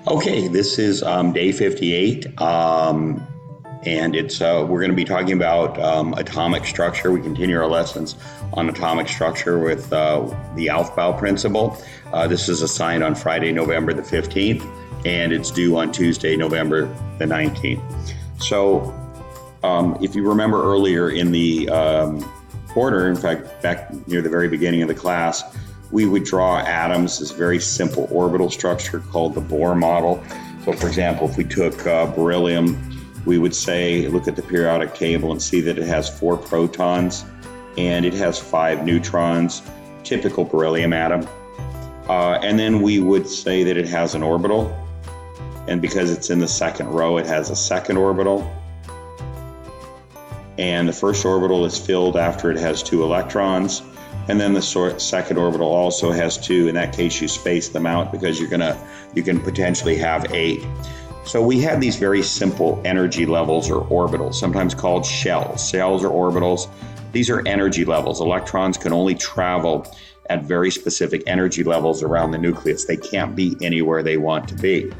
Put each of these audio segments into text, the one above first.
Okay, this is day 58, and it's we're going to be talking about atomic structure. We continue our lessons on atomic structure with the Aufbau principle. This is assigned on Friday, November the 15th, and it's due on Tuesday, November the 19th. So if you remember earlier in the quarter, in fact, back near the very beginning of the class, we would draw atoms, this very simple orbital structure called the Bohr model. So for example, if we took beryllium, we would say, look at the periodic table and see that it has 4 protons and it has 5 neutrons, typical beryllium atom. And then we would say that it has an orbital. And because it's in the second row, it has a second orbital. And the first orbital is filled after it has 2 electrons. And then the second orbital also has 2. In that case, you space them out because you can potentially have 8. So we have these very simple energy levels or orbitals, sometimes called shells. Shells or orbitals. These are energy levels. Electrons can only travel at very specific energy levels around the nucleus. They can't be anywhere they want to be.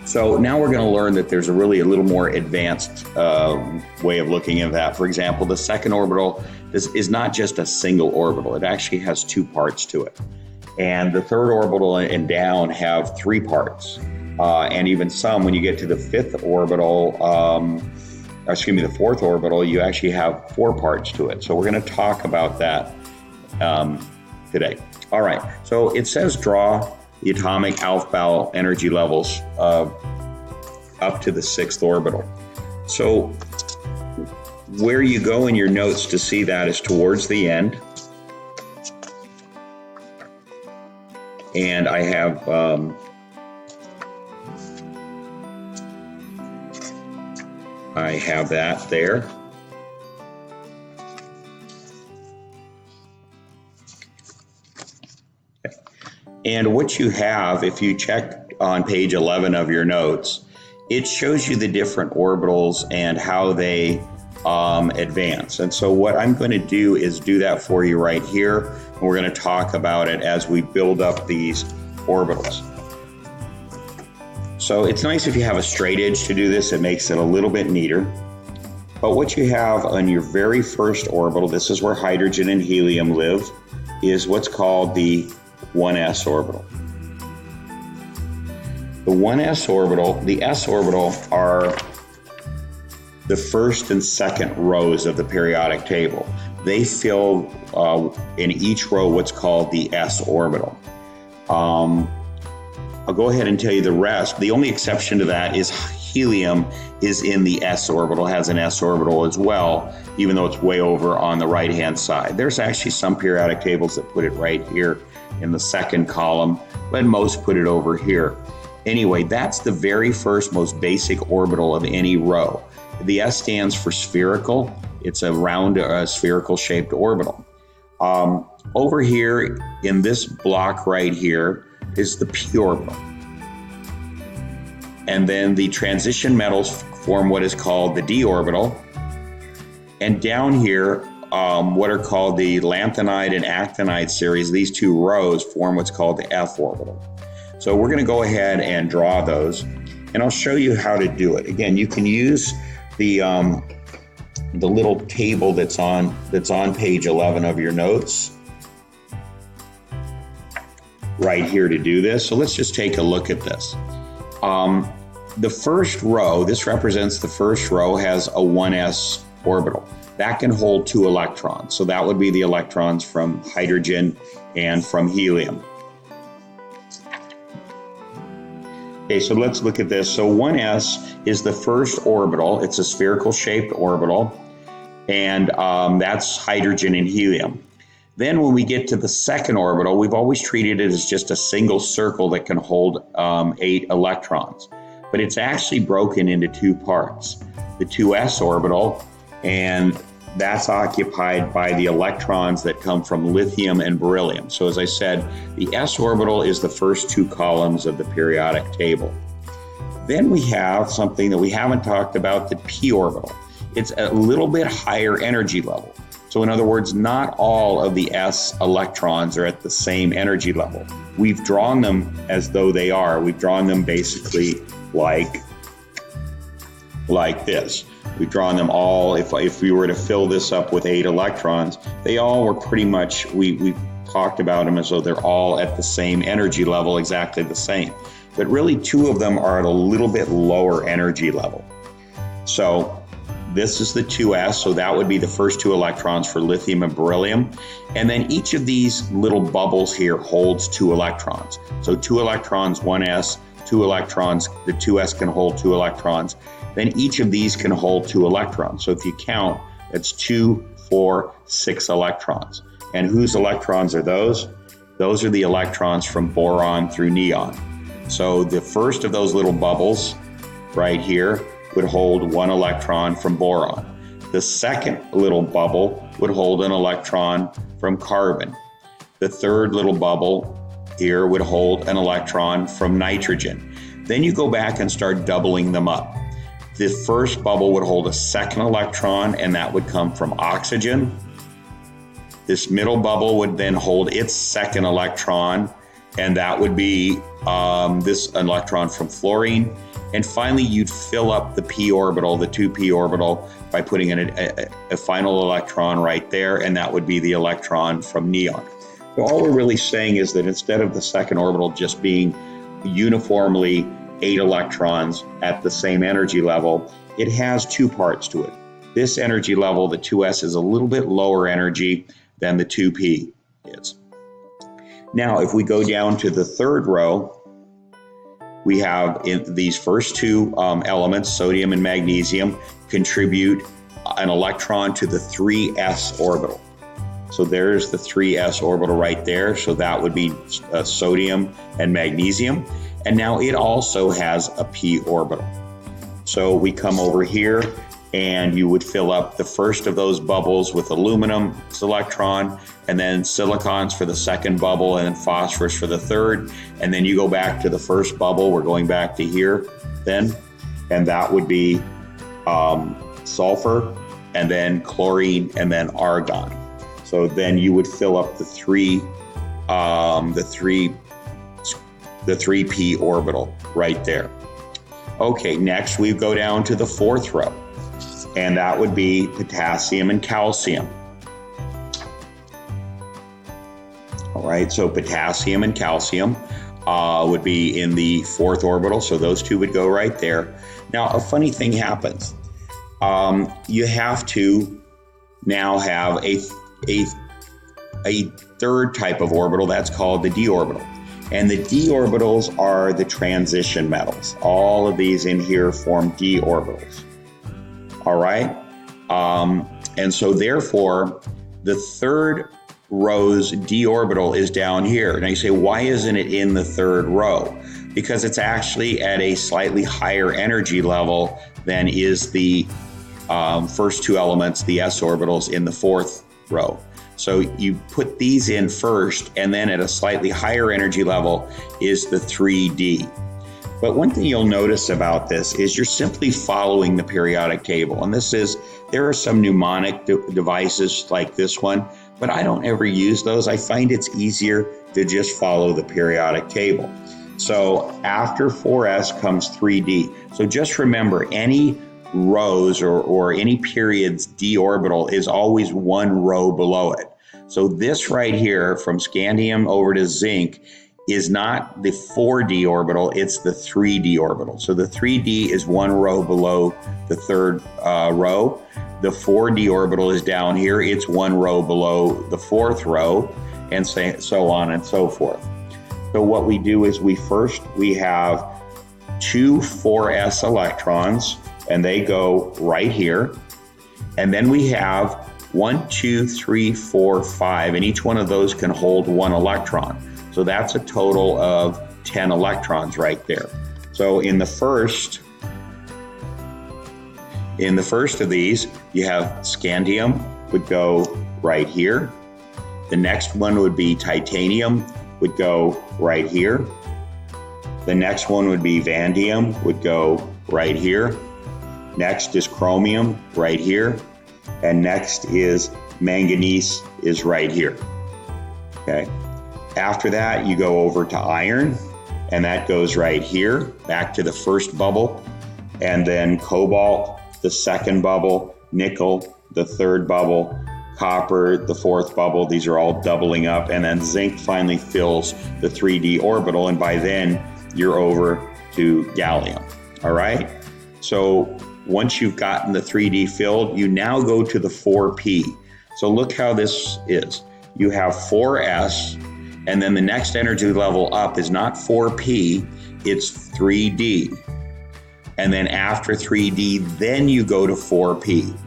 So now we're going to learn that there's a little more advanced way of looking at that. For example, the second orbital is not just a single orbital. It actually has 2 parts to it. And the third orbital and down have 3 parts. And even some, when you get to the fifth orbital, the fourth orbital, you actually have 4 parts to it. So we're going to talk about that today. All right. So it says draw the atomic Aufbau energy levels up to the 6th orbital. So where you go in your notes to see that is towards the end. And I have that there. And what you have, if you check on page 11 of your notes, it shows you the different orbitals and how they advance. And so what I'm going to do is do that for you right here. And we're going to talk about it as we build up these orbitals. So it's nice if you have a straight edge to do this. It makes it a little bit neater. But what you have on your very first orbital, this is where hydrogen and helium live, is what's called the 1s orbital. The 1s orbital, the s orbital are the first and second rows of the periodic table. They fill in each row what's called the s orbital. I'll go ahead and tell you the rest. The only exception to that is helium is in the s orbital, has an s orbital as well, even though it's way over on the right-hand side. There's actually some periodic tables that put it right here in the second column, but most put it over here. Anyway, that's the very first, most basic orbital of any row. The S stands for spherical. It's a round, spherical shaped orbital. Over here in this block right here is the p orbital. And then the transition metals form what is called the d orbital. And down here, what are called the lanthanide and actinide series, these 2 rows form what's called the f orbital. So we're going to go ahead and draw those, and I'll show you how to do it. Again, you can use the little table that's on page 11 of your notes right here to do this. So let's just take a look at this. The first row, this represents the first row, has a 1s orbital. That can hold 2 electrons. So that would be the electrons from hydrogen and from helium. Okay, so let's look at this. So 1s is the first orbital. It's a spherical shaped orbital, and that's hydrogen and helium. Then when we get to the second orbital, we've always treated it as just a single circle that can hold 8 electrons. But it's actually broken into 2 parts. The 2s orbital, and that's occupied by the electrons that come from lithium and beryllium. So as I said, the s orbital is the first 2 columns of the periodic table. Then we have something that we haven't talked about, the p orbital. It's a little bit higher energy level. So in other words, not all of the s electrons are at the same energy level. We've drawn them as though they are. We've drawn them basically like this. We've drawn them all, if we were to fill this up with 8 electrons, they all were pretty much, we talked about them as though they're all at the same energy level, exactly the same. But really 2 of them are at a little bit lower energy level. So this is the 2s, so that would be the first 2 electrons for lithium and beryllium. And then each of these little bubbles here holds 2 electrons. So 2 electrons, 1s, 2 electrons, the 2s can hold 2 electrons. Then each of these can hold 2 electrons. So if you count, that's 2, 4, 6 electrons. And whose electrons are those? Those are the electrons from boron through neon. So the first of those little bubbles right here would hold 1 electron from boron. The second little bubble would hold an electron from carbon. The third little bubble here would hold an electron from nitrogen. Then you go back and start doubling them up. The first bubble would hold a second electron, and that would come from oxygen. This middle bubble would then hold its second electron, and that would be this electron from fluorine. And finally, you'd fill up the p orbital, the 2p orbital, by putting in a final electron right there, and that would be the electron from neon. So all we're really saying is that instead of the second orbital just being uniformly 8 electrons at the same energy level, it has 2 parts to it. This energy level, the 2s, is a little bit lower energy than the 2p is. Now, if we go down to the third row, we have in these first 2 elements, sodium and magnesium, contribute an electron to the 3s orbital. So there's the 3s orbital right there. So that would be sodium and magnesium. And now it also has a p orbital. So we come over here and you would fill up the first of those bubbles with aluminum's electron, and then silicons for the second bubble, and then phosphorus for the third. And then you go back to the first bubble. We're going back to here then, and that would be sulfur, and then chlorine, and then argon. So then you would fill up the 3p orbital right there. Okay, next we go down to the fourth row, and that would be potassium and calcium. All right, so potassium and calcium would be in the fourth orbital, so those 2 would go right there. Now, a funny thing happens. You have to now have a third type of orbital, that's called the d orbital. And the d orbitals are the transition metals. All of these in here form d orbitals. All right? And so therefore, the third row's d orbital is down here. Now you say, why isn't it in the third row? Because it's actually at a slightly higher energy level than is the first 2 elements, the s orbitals, in the fourth row. So you put these in first, and then at a slightly higher energy level is the 3D. But one thing you'll notice about this is you're simply following the periodic table. And there are some mnemonic devices like this one, but I don't ever use those. I find it's easier to just follow the periodic table. So after 4s comes 3d. So just remember, any rows or any period's d orbital is always 1 row below it. So this right here, from scandium over to zinc, is not the 4d orbital, it's the 3d orbital. So the 3d is 1 row below the third row. The 4d orbital is down here, it's 1 row below the fourth row, and so on and so forth. So what we do is we have 2 4s electrons, and they go right here. And then we have 1, 2, 3, 4, 5, and each one of those can hold 1 electron. So that's a total of 10 electrons right there. So in the first of these, you have scandium would go right here. The next one would be titanium, would go right here. The next one would be vanadium, would go right here. Next is chromium right here. And next is Manganese is right here. Okay. After that, you go over to iron, and that goes right here, back to the first bubble, and then cobalt, the second bubble, nickel, the third bubble, copper, the fourth bubble. These are all doubling up, and then zinc finally fills the 3D orbital, and by then you're over to gallium. All right? So once you've gotten the 3D filled, you now go to the 4p. So look how this is. You have 4s, and then the next energy level up is not 4p, it's 3d. And then after 3d, then you go to 4p.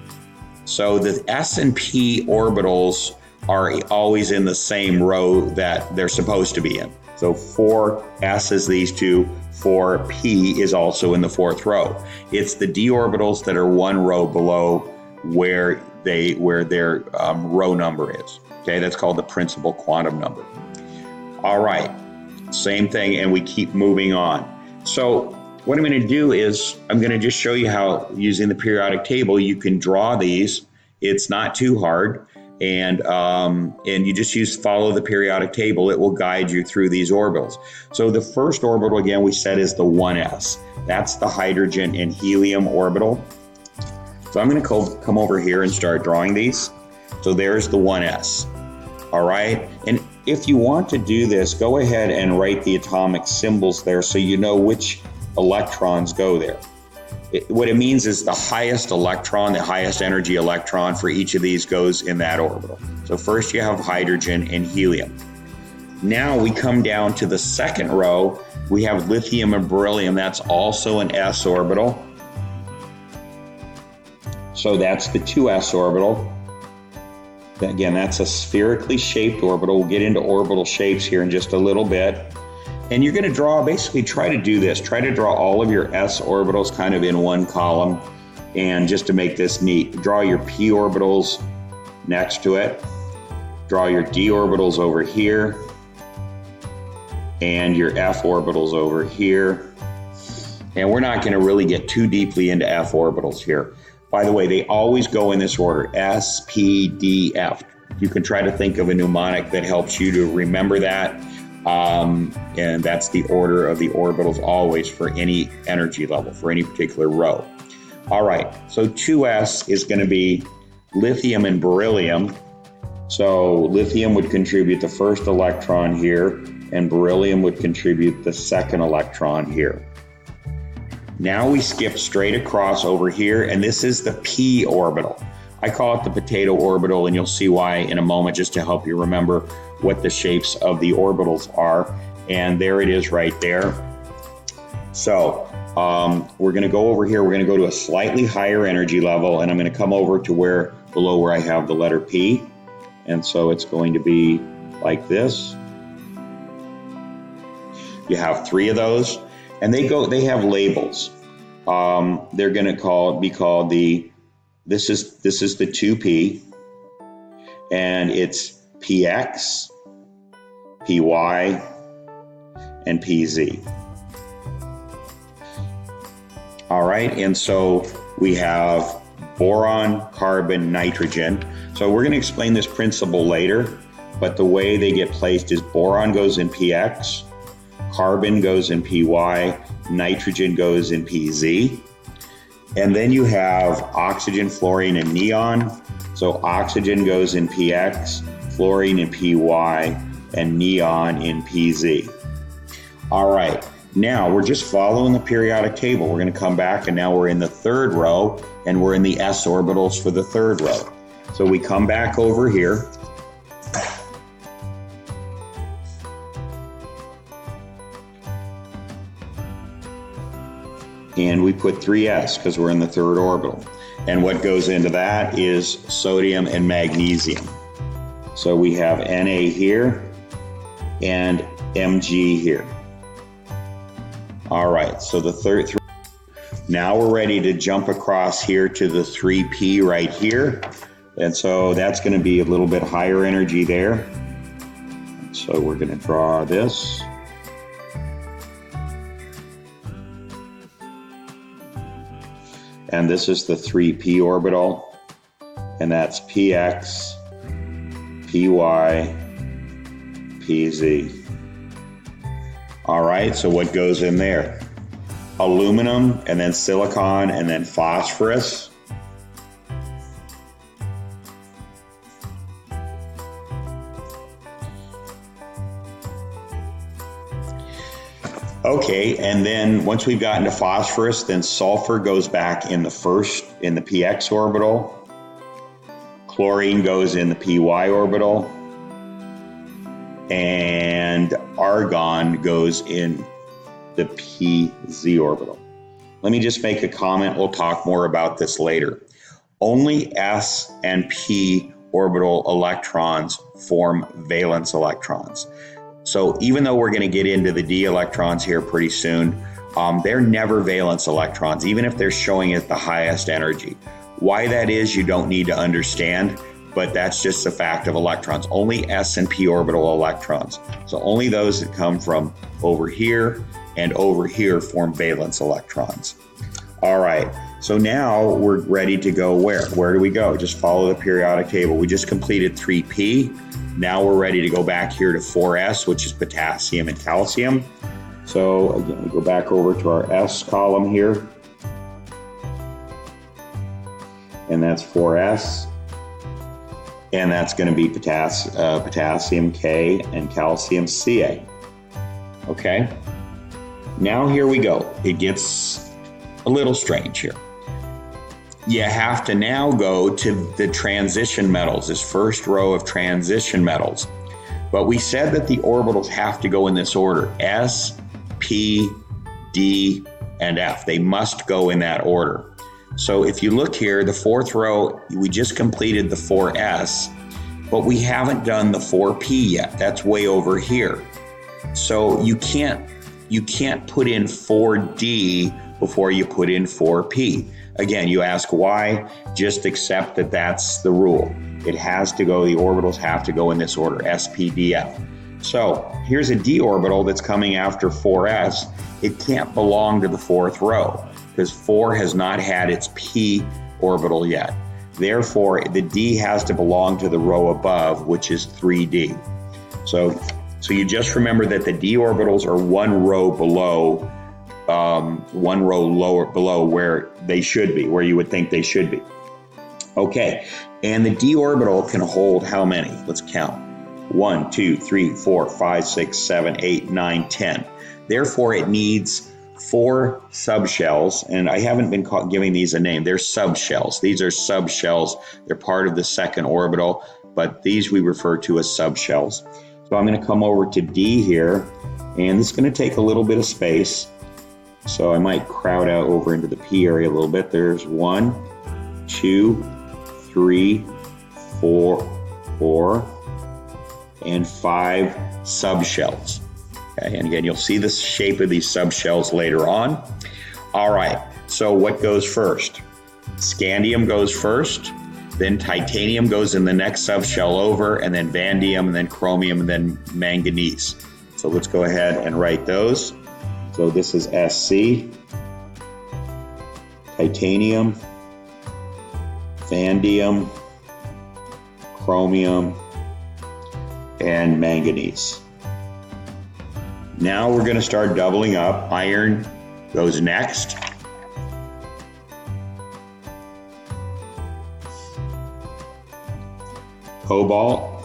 So the S and P orbitals are always in the same row that they're supposed to be in. So 4s is these two, 4p is also in the fourth row. It's the d orbitals that are one row below where their row number is. Okay, that's called the principal quantum number. All right, same thing, and we keep moving on. So what I'm going to do is I'm going to just show you how, using the periodic table, you can draw these. It's not too hard, and you just follow the periodic table. It will guide you through these orbitals. So the first orbital, again, we said is the 1s. That's the hydrogen and helium orbital. So I'm going to come over here and start drawing these. So there's the 1s. All right, and if you want to do this, go ahead and write the atomic symbols there so you know which electrons go there. What it means is the highest electron, the highest energy electron for each of these goes in that orbital. So first you have hydrogen and helium. Now we come down to the second row. We have lithium and beryllium. That's also an s orbital. So that's the 2s orbital. Again, that's a spherically shaped orbital. We'll get into orbital shapes here in just a little bit. And you're going to basically try to do this. Try to draw all of your s orbitals kind of in one column. And just to make this neat, draw your p orbitals next to it. Draw your d orbitals over here. And your f orbitals over here. And we're not going to really get too deeply into f orbitals here. By the way, they always go in this order, S, P, D, F. You can try to think of a mnemonic that helps you to remember that. And that's the order of the orbitals always for any energy level, for any particular row. All right, so 2s is going to be lithium and beryllium. So lithium would contribute the first electron here, and beryllium would contribute the second electron here. Now we skip straight across over here, and this is the p orbital. I call it the potato orbital, and you'll see why in a moment, just to help you remember what the shapes of the orbitals are. And there it is right there. So we're going to go over here. We're going to go to a slightly higher energy level, and I'm going to come over to below where I have the letter P. And so it's going to be like this. You have 3 of those. And they have labels. They're going to be called this is the 2p, and it's px, py, and pz. All right, and so we have boron, carbon, nitrogen. So we're going to explain this principle later, but the way they get placed is boron goes in px, carbon goes in py, nitrogen goes in pz. And then you have oxygen, fluorine, and neon. So oxygen goes in px, fluorine in py, and neon in pz. All right, now we're just following the periodic table. We're going to come back, and now we're in the third row, and we're in the s orbitals for the third row. So we come back over here. And we put 3s because we're in the third orbital. And what goes into that is sodium and magnesium. So we have Na here and Mg here. All right, so the third. Now we're ready to jump across here to the 3p right here. And so that's going to be a little bit higher energy there. So we're going to draw this. And this is the 3p orbital, and that's px, py, pz. All right, so what goes in there? Aluminum, and then silicon, and then phosphorus. Okay, and then once we've gotten to phosphorus, then sulfur goes back in the px orbital. Chlorine goes in the py orbital. And argon goes in the pz orbital. Let me just make a comment. We'll talk more about this later. Only s and p orbital electrons form valence electrons. So even though we're going to get into the d electrons here pretty soon, they're never valence electrons, even if they're showing at the highest energy. Why that is, you don't need to understand, but that's just a fact of electrons. Only s and p orbital electrons. So only those that come from over here and over here form valence electrons. All right, so now we're ready to go where? Where do we go? Just follow the periodic table. We just completed 3p. Now we're ready to go back here to 4s, which is potassium and calcium. So again, we go back over to our s column here. And that's 4s. And that's going to be potassium K and calcium Ca. Okay, now here we go. It gets a little strange here. You have to now go to the transition metals, this first row of transition metals. But we said that the orbitals have to go in this order: S, P, D, and F. They must go in that order. So if you look here, the fourth row, we just completed the 4s, but we haven't done the 4p yet. That's way over here. So you can't put in 4d before you put in 4p. Again, you ask why, just accept that that's the rule. It has to go, the orbitals have to go in this order, S, P, D, F. So here's a d orbital that's coming after 4s. It can't belong to the fourth row, because 4 has not had its p orbital yet. Therefore, the d has to belong to the row above, which is 3d. So you just remember that the d orbitals are one row below, one row lower below where they should be, where you would think they should be. Okay, and the d orbital can hold how many? Let's count. 1, 2, 3, 4, 5, 6, 7, 8, 9, 10. Therefore, it needs 4 subshells, and I haven't been giving these a name. They're subshells. These are subshells. They're part of the second orbital, but these we refer to as subshells. So I'm going to come over to D here, and this is going to take a little bit of space. So I might crowd out over into the P area a little bit. There's 1, 2, 3, 4, and 5 subshells. Okay, and again, you'll see the shape of these subshells later on. All right, so what goes first? Scandium goes first, then titanium goes in the next subshell over, and then vanadium, and then chromium, and then manganese. So let's go ahead and write those. So this is SC, titanium, vanadium, chromium, and manganese. Now we're going to start doubling up. Iron goes next. Cobalt.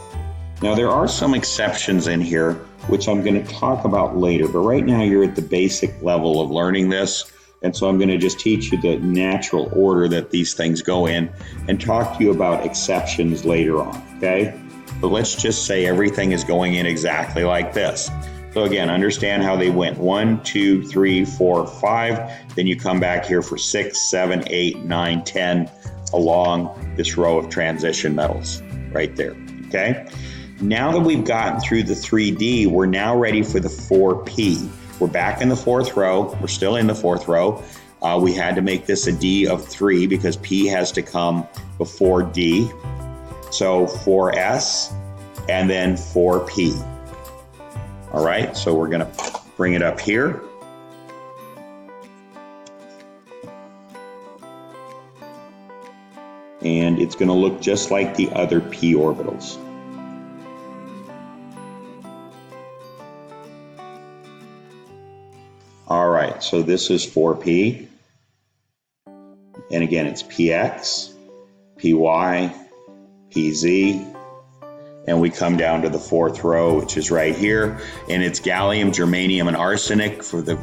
Now there are some exceptions in here, which I'm going to talk about later, but right now you're at the basic level of learning this, and so I'm going to just teach you the natural order that these things go in and talk to you about exceptions later on, okay? But let's just say everything is going in exactly like this. So again, understand how they went. 1, 2, 3, 4, 5. Then you come back here for 6, 7, 8, 9, 10 along this row of transition metals right there, okay? Now that we've gotten through the 3D, we're now ready for the 4P. We're back in the fourth row. We're still in the fourth row. We had to make this a D of 3 because P has to come before D. So 4S and then 4P. All right, so we're going to bring it up here. And it's going to look just like the other P orbitals. All right, so this is 4p. And again, it's px, py, pz. And we come down to the fourth row, which is right here. And it's gallium, germanium, and arsenic for the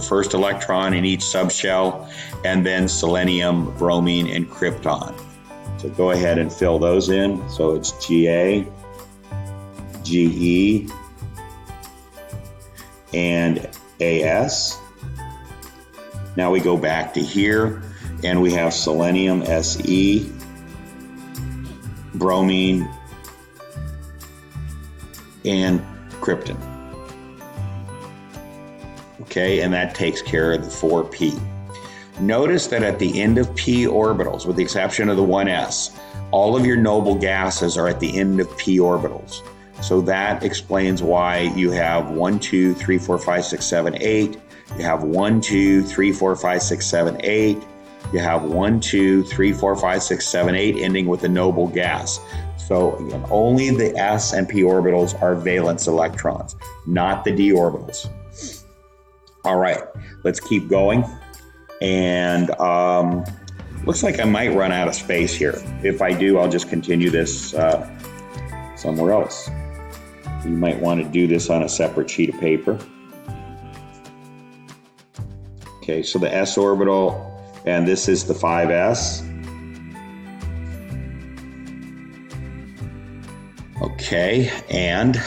first electron in each subshell. And then selenium, bromine, and krypton. So go ahead and fill those in. So it's Ga, Ge, and As. Now we go back to here, and we have selenium, Se, bromine, and krypton. Okay, and that takes care of the 4p. Notice that at the end of p orbitals, with the exception of the 1s, all of your noble gases are at the end of p orbitals. So that explains why you have 1, 2, 3, 4, 5, 6, 7, 8. You have 1, 2, 3, 4, 5, 6, 7, 8. You have 1, 2, 3, 4, 5, 6, 7, 8 ending with a noble gas. So again, only the s and p orbitals are valence electrons, not the d orbitals. All right, let's keep going. And looks like I might run out of space here. If I do, I'll just continue this somewhere else. You might want to do this on a separate sheet of paper. Okay, so the s orbital, and this is the 5s. Okay, and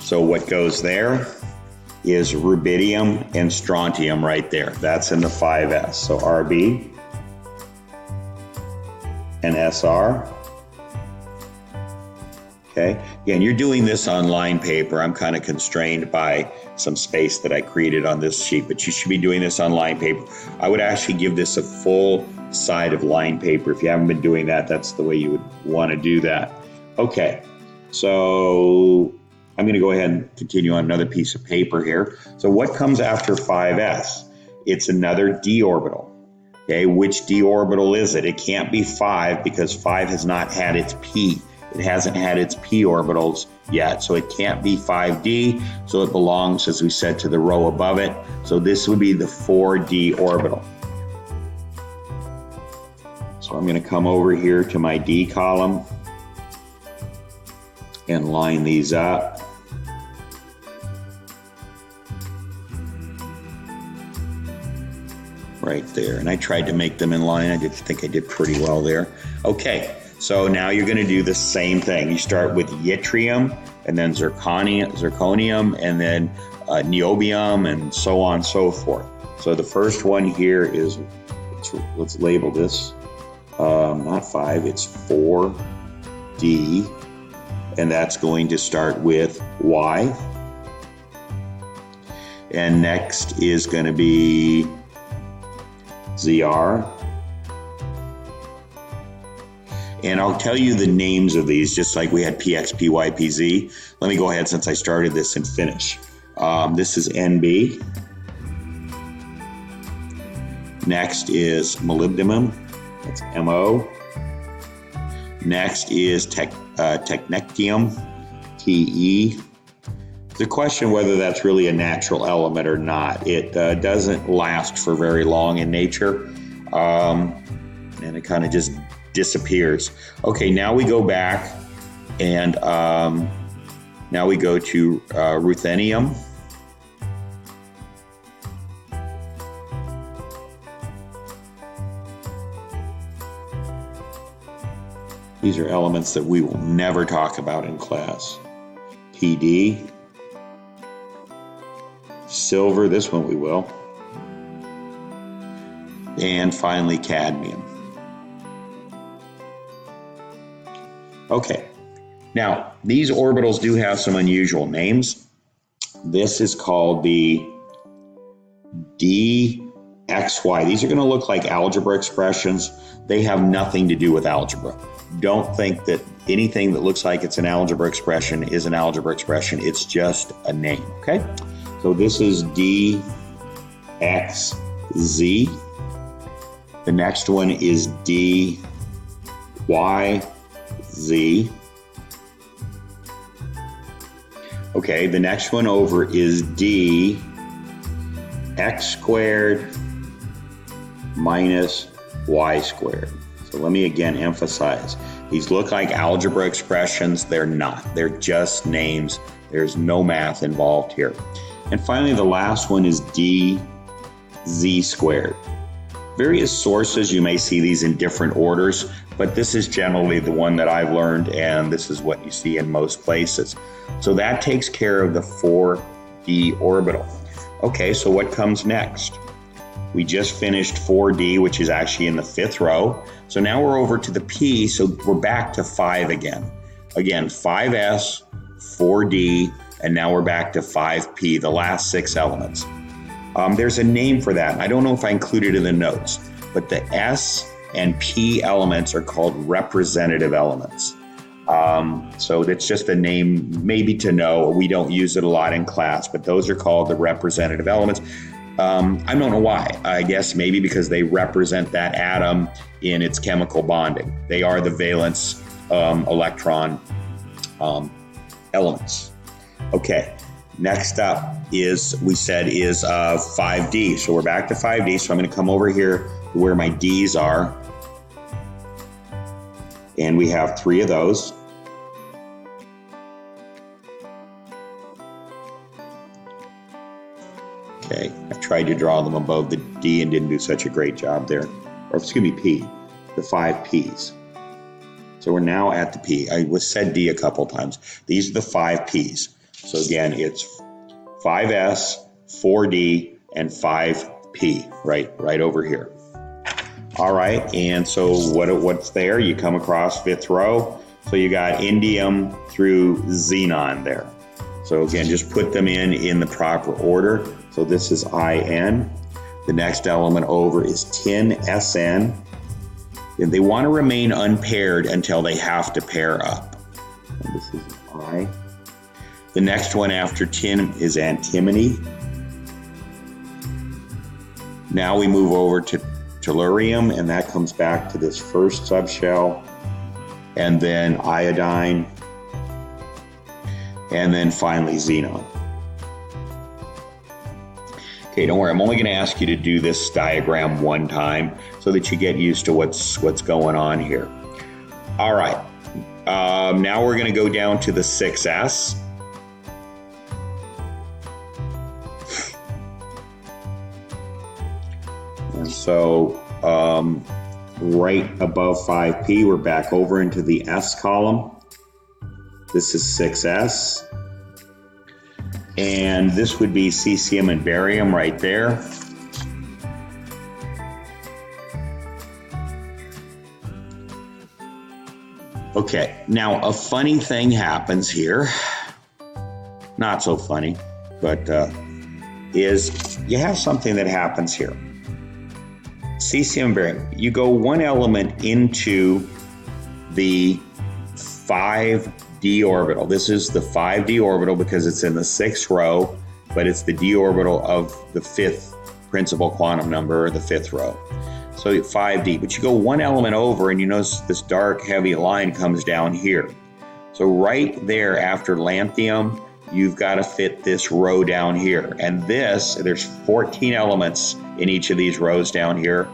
so what goes there is rubidium and strontium right there. That's in the 5s. So Rb and Sr. Okay, again, you're doing this on line paper. I'm kind of constrained by some space that I created on this sheet, but you should be doing this on line paper. I would actually give this a full side of line paper. If you haven't been doing that, that's the way you would want to do that. Okay, so I'm going to go ahead and continue on another piece of paper here. So what comes after 5s? It's another d orbital. Okay, which d orbital is it? It can't be 5 because 5 has not had its p. It hasn't had its p orbitals yet, so it can't be 5d, so it belongs, as we said, to the row above it. So this would be the 4d orbital. So I'm going to come over here to my d column and line these up. Right there, and I tried to make them in line. I think I did pretty well there. Okay. So now you're going to do the same thing. You start with yttrium, and then zirconium, and then niobium, and so on and so forth. So the first one here is, let's label this, not 5, it's 4D, and that's going to start with Y. And next is going to be ZR. And I'll tell you the names of these, just like we had PX, PY, PZ. Let me go ahead, since I started this, and finish. This is NB. Next is molybdenum. That's MO. Next is technetium, TE. It's a question whether that's really a natural element or not. It doesn't last for very long in nature, and it kind of just disappears. Okay, now we go back, and now we go to ruthenium. These are elements that we will never talk about in class. PD. Silver, this one we will. And finally, cadmium. Okay, now these orbitals do have some unusual names. This is called the DXY. These are going to look like algebra expressions. They have nothing to do with algebra. Don't think that anything that looks like it's an algebra expression is an algebra expression. It's just a name, okay? So this is DXZ. The next one is DYZ. Okay, the next one over is D, x squared minus y squared. So let me again emphasize, these look like algebra expressions. They're not. They're just names. There's no math involved here. And finally, the last one is d z squared. Various sources, you may see these in different orders, but this is generally the one that I've learned, and this is what you see in most places. So that takes care of the 4D orbital. Okay, so what comes next? We just finished 4D, which is actually in the 5th row. So now we're over to the P, so we're back to 5 again. Again, 5S, 4D, and now we're back to 5P, the last 6 elements. There's a name for that. I don't know if I included it in the notes, but the S and P elements are called representative elements. So that's just a name maybe to know. We don't use it a lot in class, but those are called the representative elements. I don't know why. I guess maybe because they represent that atom in its chemical bonding. They are the valence electron elements. Okay. Next up is, we said, is 5D. So we're back to 5D. So I'm going to come over here to where my D's are. And we have 3 of those. Okay, I tried to draw them above the D and didn't do such a great job there. Or excuse me, P, the 5 P's. So we're now at the P. I said D a couple times. These are the 5 P's. So again, it's 5S, 4D, and 5P, right over here. All right, and so what's there? You come across 5th row. So you got indium through xenon there. So again, just put them in the proper order. So this is IN. The next element over is tin, SN. And they want to remain unpaired until they have to pair up. And this is I. The next one after tin is antimony. Now we move over to tellurium, and that comes back to this first subshell, and then iodine, and then finally xenon. Okay, don't worry, I'm only going to ask you to do this diagram one time so that you get used to what's going on here. All right, now we're going to go down to the 6s. And so right above 5P, we're back over into the S column. This is 6S. And this would be cesium and barium right there. Okay, now a funny thing happens here. Not so funny, but is you have something that happens here. Cesium, barium, you go one element into the 5D orbital. This is the 5D orbital because it's in the 6th row, but it's the D orbital of the 5th principal quantum number, or the 5th row. So 5D, but you go one element over and you notice this dark heavy line comes down here. So right there after lanthanum, you've got to fit this row down here. And there's 14 elements in each of these rows down here.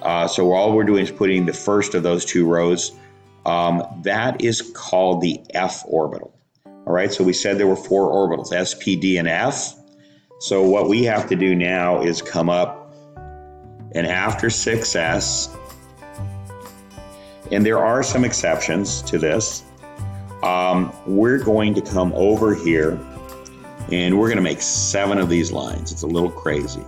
So all we're doing is putting the first of those 2 rows. That is called the F orbital. All right, so we said there were 4 orbitals, S, P, D, and F. So what we have to do now is come up and after 6S, and there are some exceptions to this, we're going to come over here and we're going to make 7 of these lines. It's a little crazy.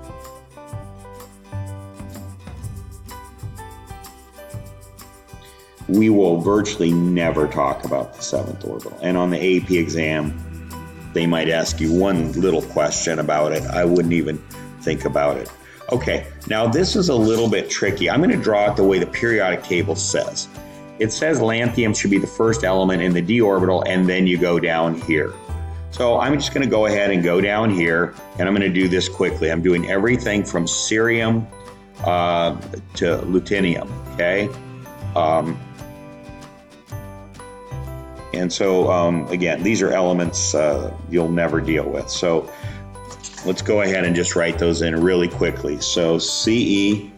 We will virtually never talk about the 7th orbital. And on the AP exam, they might ask you one little question about it. I wouldn't even think about it. Okay, now this is a little bit tricky. I'm going to draw it the way the periodic table says. It says lanthanum should be the first element in the d orbital, and then you go down here. So I'm just going to go ahead and go down here, and I'm going to do this quickly. I'm doing everything from cerium to lutetium, okay? And so, again, these are elements you'll never deal with. So let's go ahead and just write those in really quickly. So CE,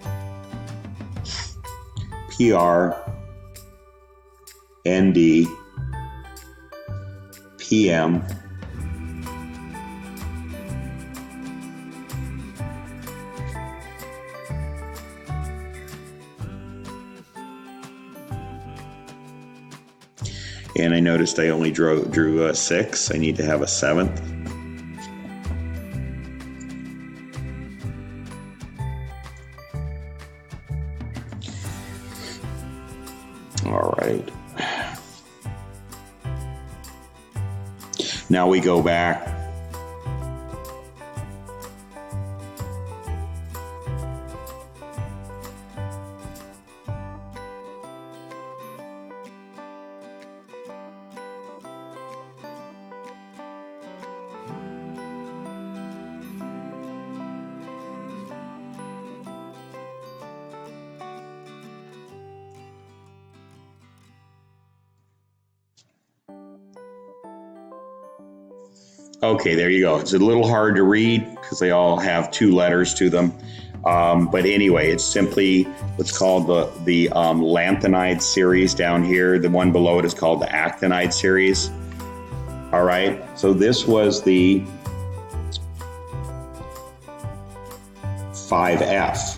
PR, ND, PM, and I noticed I only drew a 6. I need to have a 7th. All right. Now we go back. Okay, there you go. It's a little hard to read because they all have 2 letters to them. But anyway, it's simply what's called the lanthanide series down here. The one below it is called the actinide series. All right, so this was the 5F.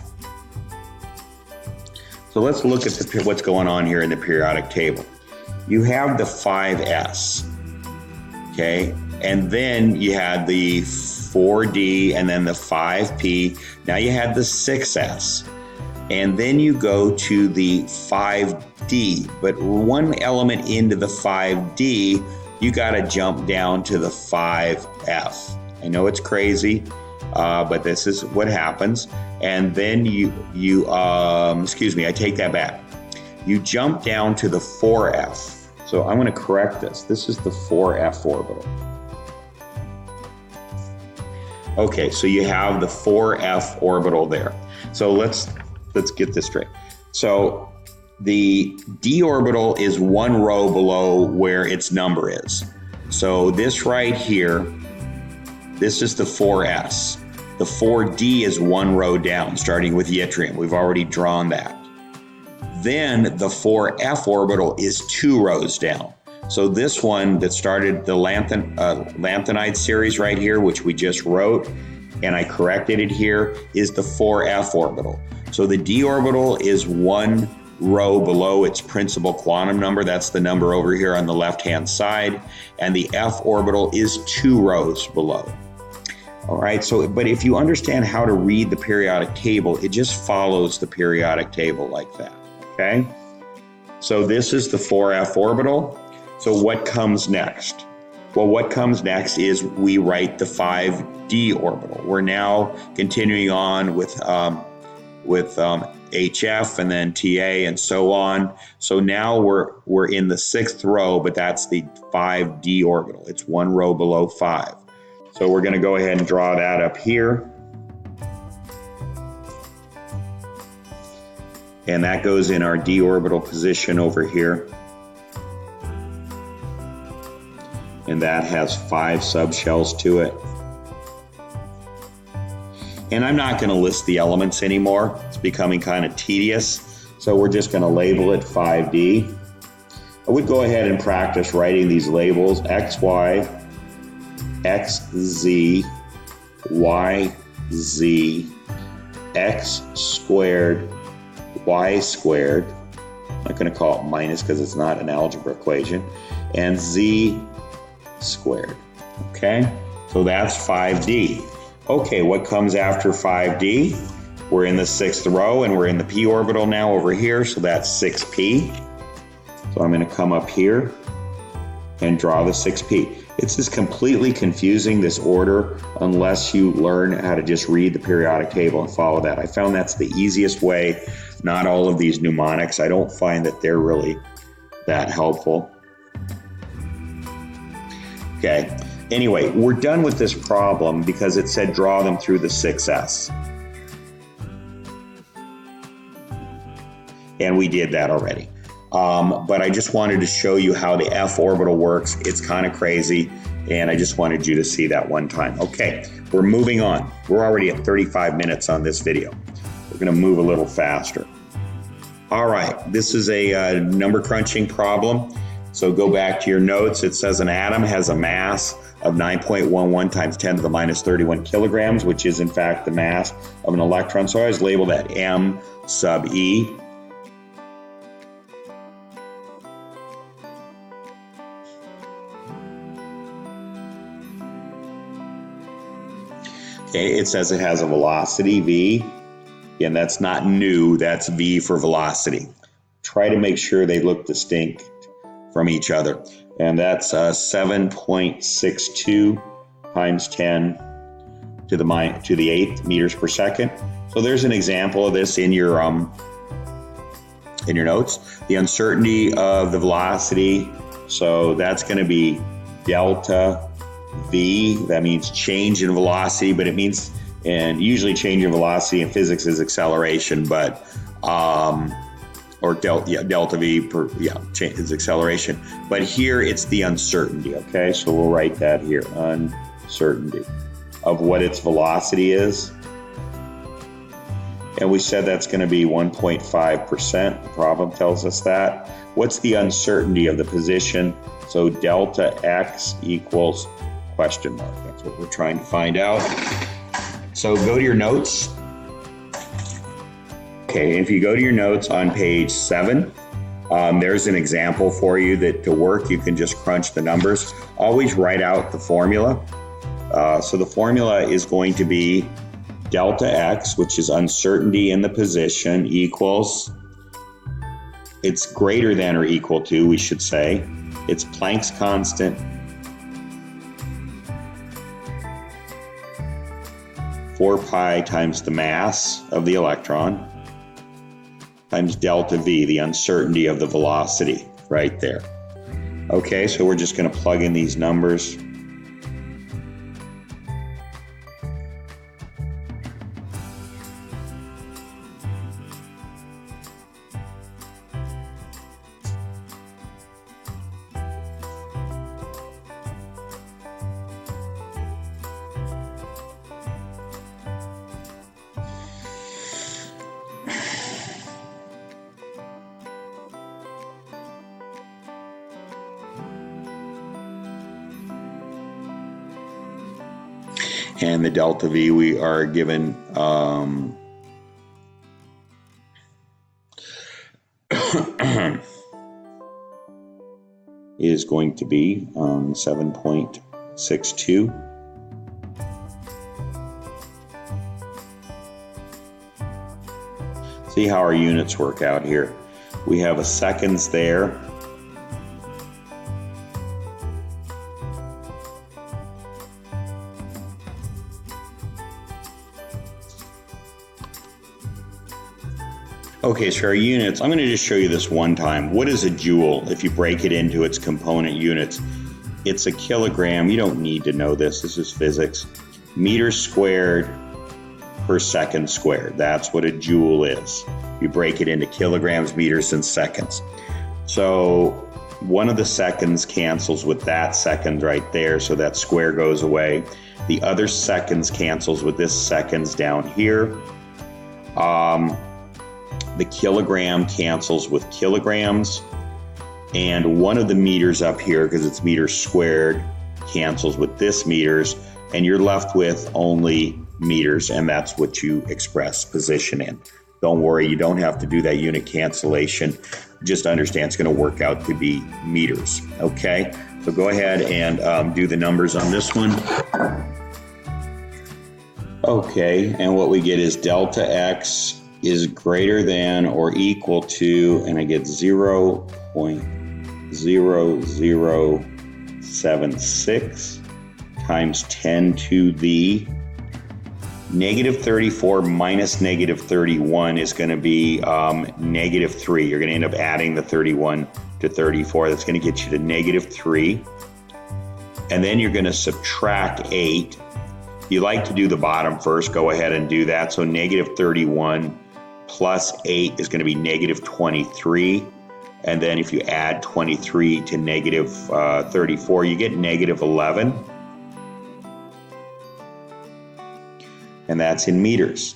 So let's look at what's going on here in the periodic table. You have the 5S, okay? And then you had the 4D and then the 5P. Now you had the 6S. And then you go to the 5D. But one element into the 5D, you got to jump down to the 5F. I know it's crazy, but this is what happens. And then excuse me, I take that back. You jump down to the 4F. So I'm going to correct this. This is the 4F orbital. Okay, so you have the 4F orbital there. So let's get this straight. So the d orbital is 1 row below where its number is. So this right here, this is the 4s. The 4d is 1 row down, starting with yttrium. We've already drawn that. Then the 4f orbital is 2 rows down. So this one that started the lanthanide series right here, which we just wrote, and I corrected it here, is the 4f orbital. So the d orbital is 1 row below its principal quantum number. That's the number over here on the left-hand side. And the f orbital is 2 rows below. All right, so, but if you understand how to read the periodic table, it just follows the periodic table like that, okay? So this is the 4f orbital. So what comes next? Well, what comes next is we write the 5d orbital. We're now continuing on with HF and then TA and so on. So now we're in the 6th row, but that's the 5d orbital. It's 1 row below 5. So we're going to go ahead and draw that up here. And that goes in our d orbital position over here. And that has 5 subshells to it. And I'm not going to list the elements anymore. It's becoming kind of tedious. So we're just going to label it 5D. I would go ahead and practice writing these labels: XY, XZ, YZ, X squared, Y squared. I'm not going to call it minus because it's not an algebra equation. And Z squared. Okay, so that's 5D. Okay, what comes after 5D? We're in the 6th row and we're in the p orbital now over here, so that's 6p. So I'm going to come up here and draw the 6p. It's just completely confusing, this order, unless you learn how to just read the periodic table and follow that. I found that's the easiest way. Not all of these mnemonics, I don't find that they're really that helpful. Okay, anyway, we're done with this problem because it said draw them through the 6S. And we did that already. But I just wanted to show you how the F orbital works. It's kind of crazy, and I just wanted you to see that one time. Okay, we're moving on. We're already at 35 minutes on this video. We're going to move a little faster. All right, this is a number crunching problem. So go back to your notes. It says an atom has a mass of 9.11 times 10 to the minus 31 kilograms, which is in fact the mass of an electron. So I always label that M sub E. Okay, it says it has a velocity, V. Again, that's not new, that's V for velocity. Try to make sure they look distinct from each other. And that's 7.62 times 10 to the 8th meters per second. So there's an example of this in your notes. The uncertainty of the velocity, so that's going to be delta V. That means change in velocity, but it means, and usually change in velocity in physics is acceleration, but or delta V per change is acceleration. But here it's the uncertainty. Okay, so we'll write that here: uncertainty of what its velocity is. And we said that's going to be 1.5%. The problem tells us that. What's the uncertainty of the position? So delta X equals question mark. That's what we're trying to find out. So go to your notes. Okay, if you go to your notes on page 7, there's an example for you that to work, you can just crunch the numbers. Always write out the formula. So the formula is going to be delta X, which is uncertainty in the position, equals, it's greater than or equal to, we should say, it's Planck's constant 4 pi times the mass of the electron times delta V, the uncertainty of the velocity, right there. Okay, so we're just going to plug in these numbers. And the delta V we are given is going to be 7.62. See how our units work out here. We have a seconds there. Okay, so our units, I'm going to just show you this one time. What is a joule if you break it into its component units? It's a kilogram. You don't need to know this. This is physics. Meters squared per second squared. That's what a joule is. You break it into kilograms, meters, and seconds. So one of the seconds cancels with that second right there, so that square goes away. The other seconds cancels with this seconds down here. The kilogram cancels with kilograms, and one of the meters up here, because it's meters squared, cancels with this meters, and you're left with only meters, and that's what you express position in. Don't worry, you don't have to do that unit cancellation. Just understand it's going to work out to be meters, okay? So go ahead and do the numbers on this one. Okay, and what we get is delta X is greater than or equal to, and I get 0.0076 times 10 to the negative 34 minus negative 31 is going to be negative 3. You're going to end up adding the 31 to 34. That's going to get you to negative 3. And then you're going to subtract 8. If you like to do the bottom first, go ahead and do that. So negative 31 plus 8 is going to be negative 23. And then if you add 23 to negative 34, you get negative 11. And that's in meters.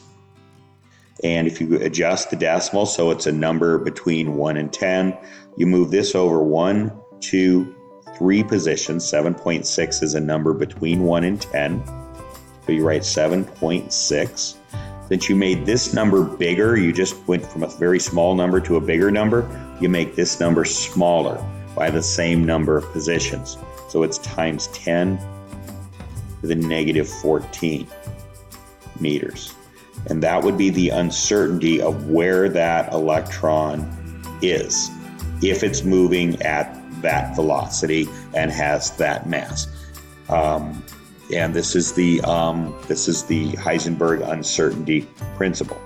And if you adjust the decimal so it's a number between 1 and 10, you move this over 1, 2, 3 positions. 7.6 is a number between 1 and 10. So you write 7.6. Since you made this number bigger, you just went from a very small number to a bigger number, you make this number smaller by the same number of positions. So it's times 10 to the negative 14 meters. And that would be the uncertainty of where that electron is, if it's moving at that velocity and has that mass. And this is the Heisenberg uncertainty principle.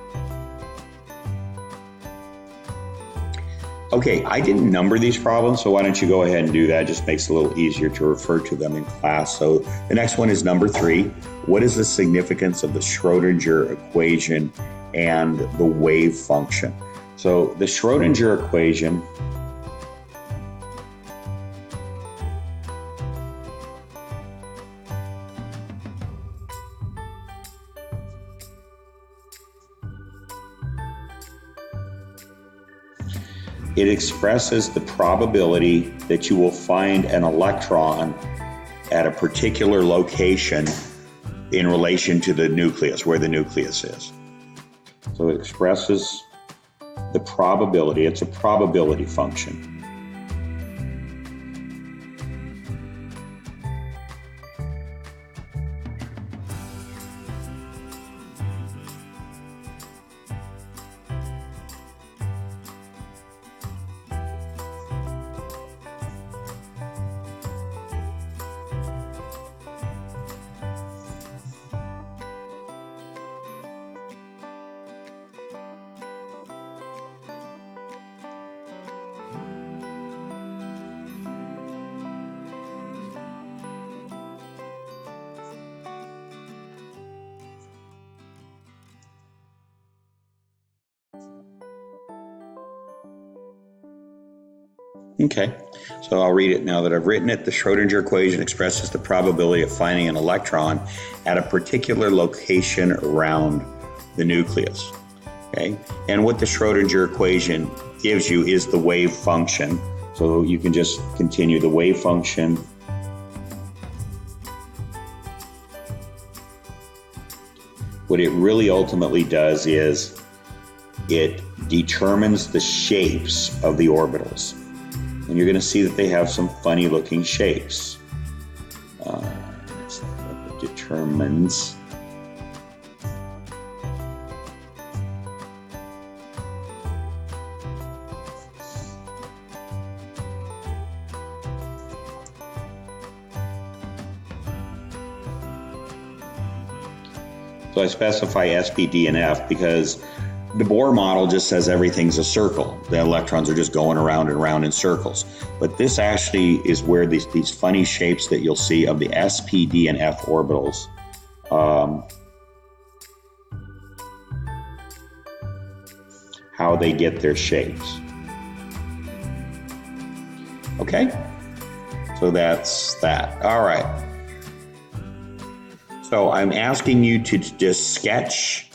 Okay, I didn't number these problems, so why don't you go ahead and do that? It just makes it a little easier to refer to them in class. So the next one is number 3. What is the significance of the Schrodinger equation and the wave function? So the Schrodinger equation it expresses the probability that you will find an electron at a particular location in relation to the nucleus, where the nucleus is. So it expresses the probability. It's a probability function. Okay, so I'll read it now that I've written it. The Schrodinger equation expresses the probability of finding an electron at a particular location around the nucleus. Okay, and what the Schrodinger equation gives you is the wave function. So you can just continue the wave function. What it really ultimately does is it determines the shapes of the orbitals. And you're going to see that they have some funny looking shapes. It determines So I specify S, P, D, and F because the Bohr model just says everything's a circle. The electrons are just going around and around in circles. But this actually is where these funny shapes that you'll see of the S, P, D, and F orbitals how they get their shapes. Okay? So that's that. All right. So I'm asking you to just sketch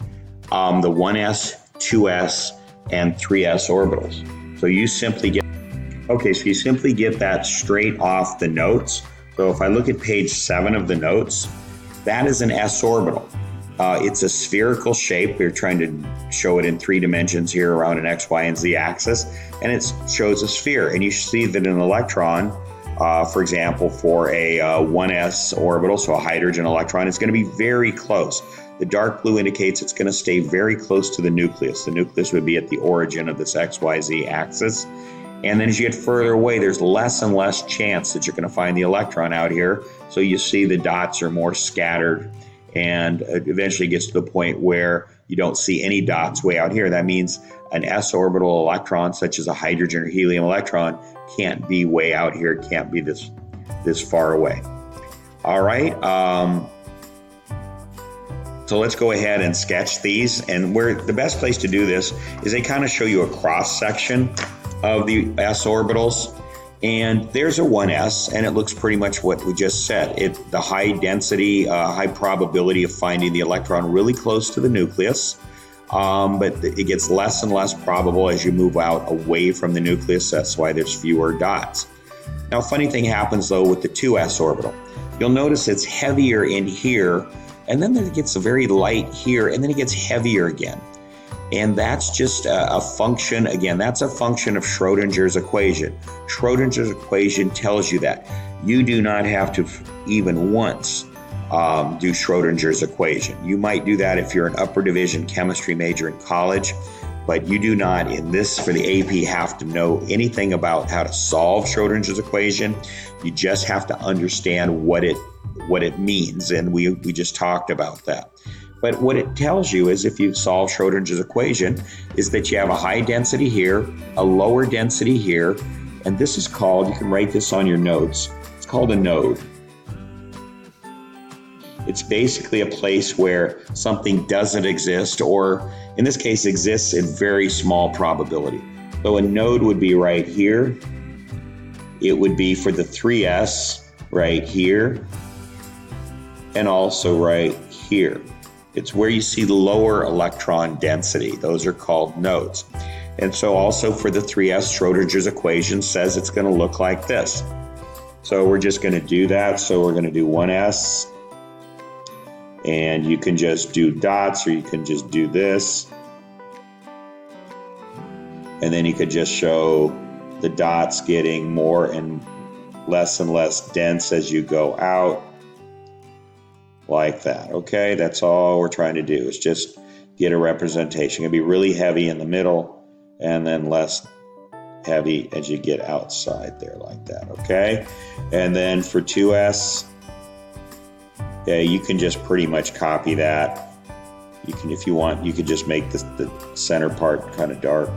the 1s, 2s, and 3s orbitals. So you simply get that straight off the notes. So if I look at page 7 of the notes, that is an s orbital. It's a spherical shape. We're trying to show it in 3 dimensions here around an x, y, and z axis, and it shows a sphere. And you see that an electron, for example, for a 1s orbital, so a hydrogen electron, is going to be very close. The dark blue indicates it's going to stay very close to the nucleus. The nucleus would be at the origin of this XYZ axis. And then as you get further away, there's less and less chance that you're going to find the electron out here. So you see the dots are more scattered, and it eventually gets to the point where you don't see any dots way out here. That means an s orbital electron, such as a hydrogen or helium electron, can't be way out here, can't be this far away. All right. So let's go ahead and sketch these. And where the best place to do this is they kind of show you a cross section of the s orbitals. And there's a 1s, and it looks pretty much what we just said. The high density, high probability of finding the electron really close to the nucleus, but it gets less and less probable as you move out away from the nucleus. That's why there's fewer dots. Now, a funny thing happens, though, with the 2s orbital. You'll notice it's heavier in here, and then it gets very light here, and then it gets heavier again. And that's just a function, again, that's a function of Schrodinger's equation. Schrodinger's equation tells you that. You do not have to even once do Schrodinger's equation. You might do that if you're an upper division chemistry major in college, but you do not, in this, for the AP, have to know anything about how to solve Schrodinger's equation. You just have to understand what it means, and we just talked about that. But what it tells you is, if you solve Schrodinger's equation, is that you have a high density here, a lower density here, and this is called, you can write this on your notes, it's called a node. It's basically a place where something doesn't exist, or in this case exists in very small probability. So a node would be right here. It would be for the 3s right here, and also right here. It's where you see the lower electron density. Those are called nodes. And so also for the 3s, Schrodinger's equation says it's going to look like this. So we're just going to do that. So we're going to do 1s, and you can just do dots, or you can just do this. And then you could just show the dots getting more and less dense as you go out. Like that, okay? That's all we're trying to do, is just get a representation. It'll be really heavy in the middle, and then less heavy as you get outside there, like that, okay? And then for 2s, yeah, you can just pretty much copy that. You can, if you want, you could just make the center part kind of dark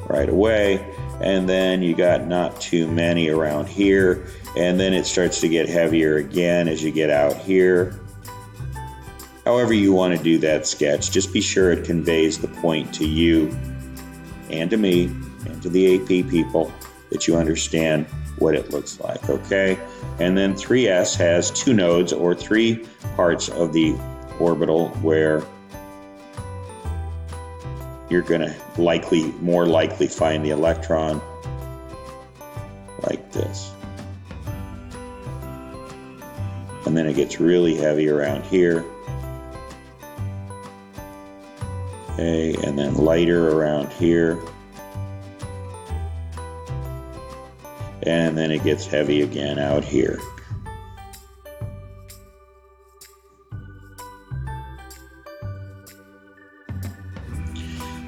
right away. And then you got not too many around here, and then it starts to get heavier again as you get out here. However you want to do that sketch, just be sure it conveys the point to you and to me and to the AP people that you understand what it looks like, okay? And then 3s has 2 nodes, or 3 parts of the orbital where you're going to more likely find the electron like this. And then it gets really heavy around here. Okay, and then lighter around here. And then it gets heavy again out here.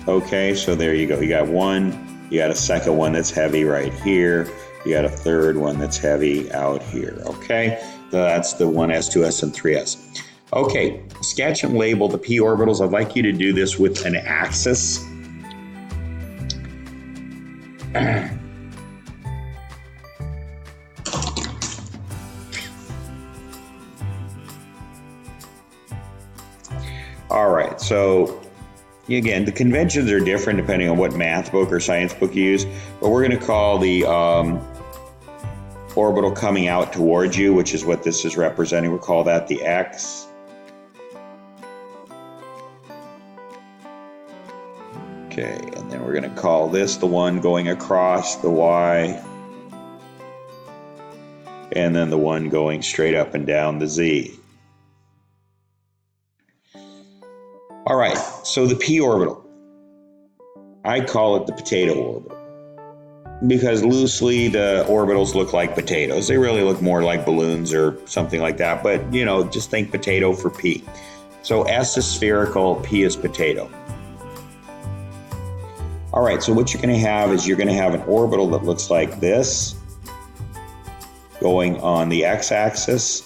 Okay, so there you go. You got one, you got a second one that's heavy right here. You got a third one that's heavy out here, okay? So that's the 1s, 2s, and 3s. Okay, sketch and label the p orbitals. I'd like you to do this with an axis. All right, so again, the conventions are different depending on what math book or science book you use, but we're going to call the orbital coming out towards you, which is what this is representing. We'll call that the x. Okay, and then we're going to call this the one going across, the y. And then the one going straight up and down, the z. All right, so the p orbital, I call it the potato orbital, because loosely the orbitals look like potatoes. They really look more like balloons or something like that, but you know, just think potato for p. So S is spherical, P is potato. All right, so what you're going to have is you're going to have an orbital that looks like this, going on the x-axis,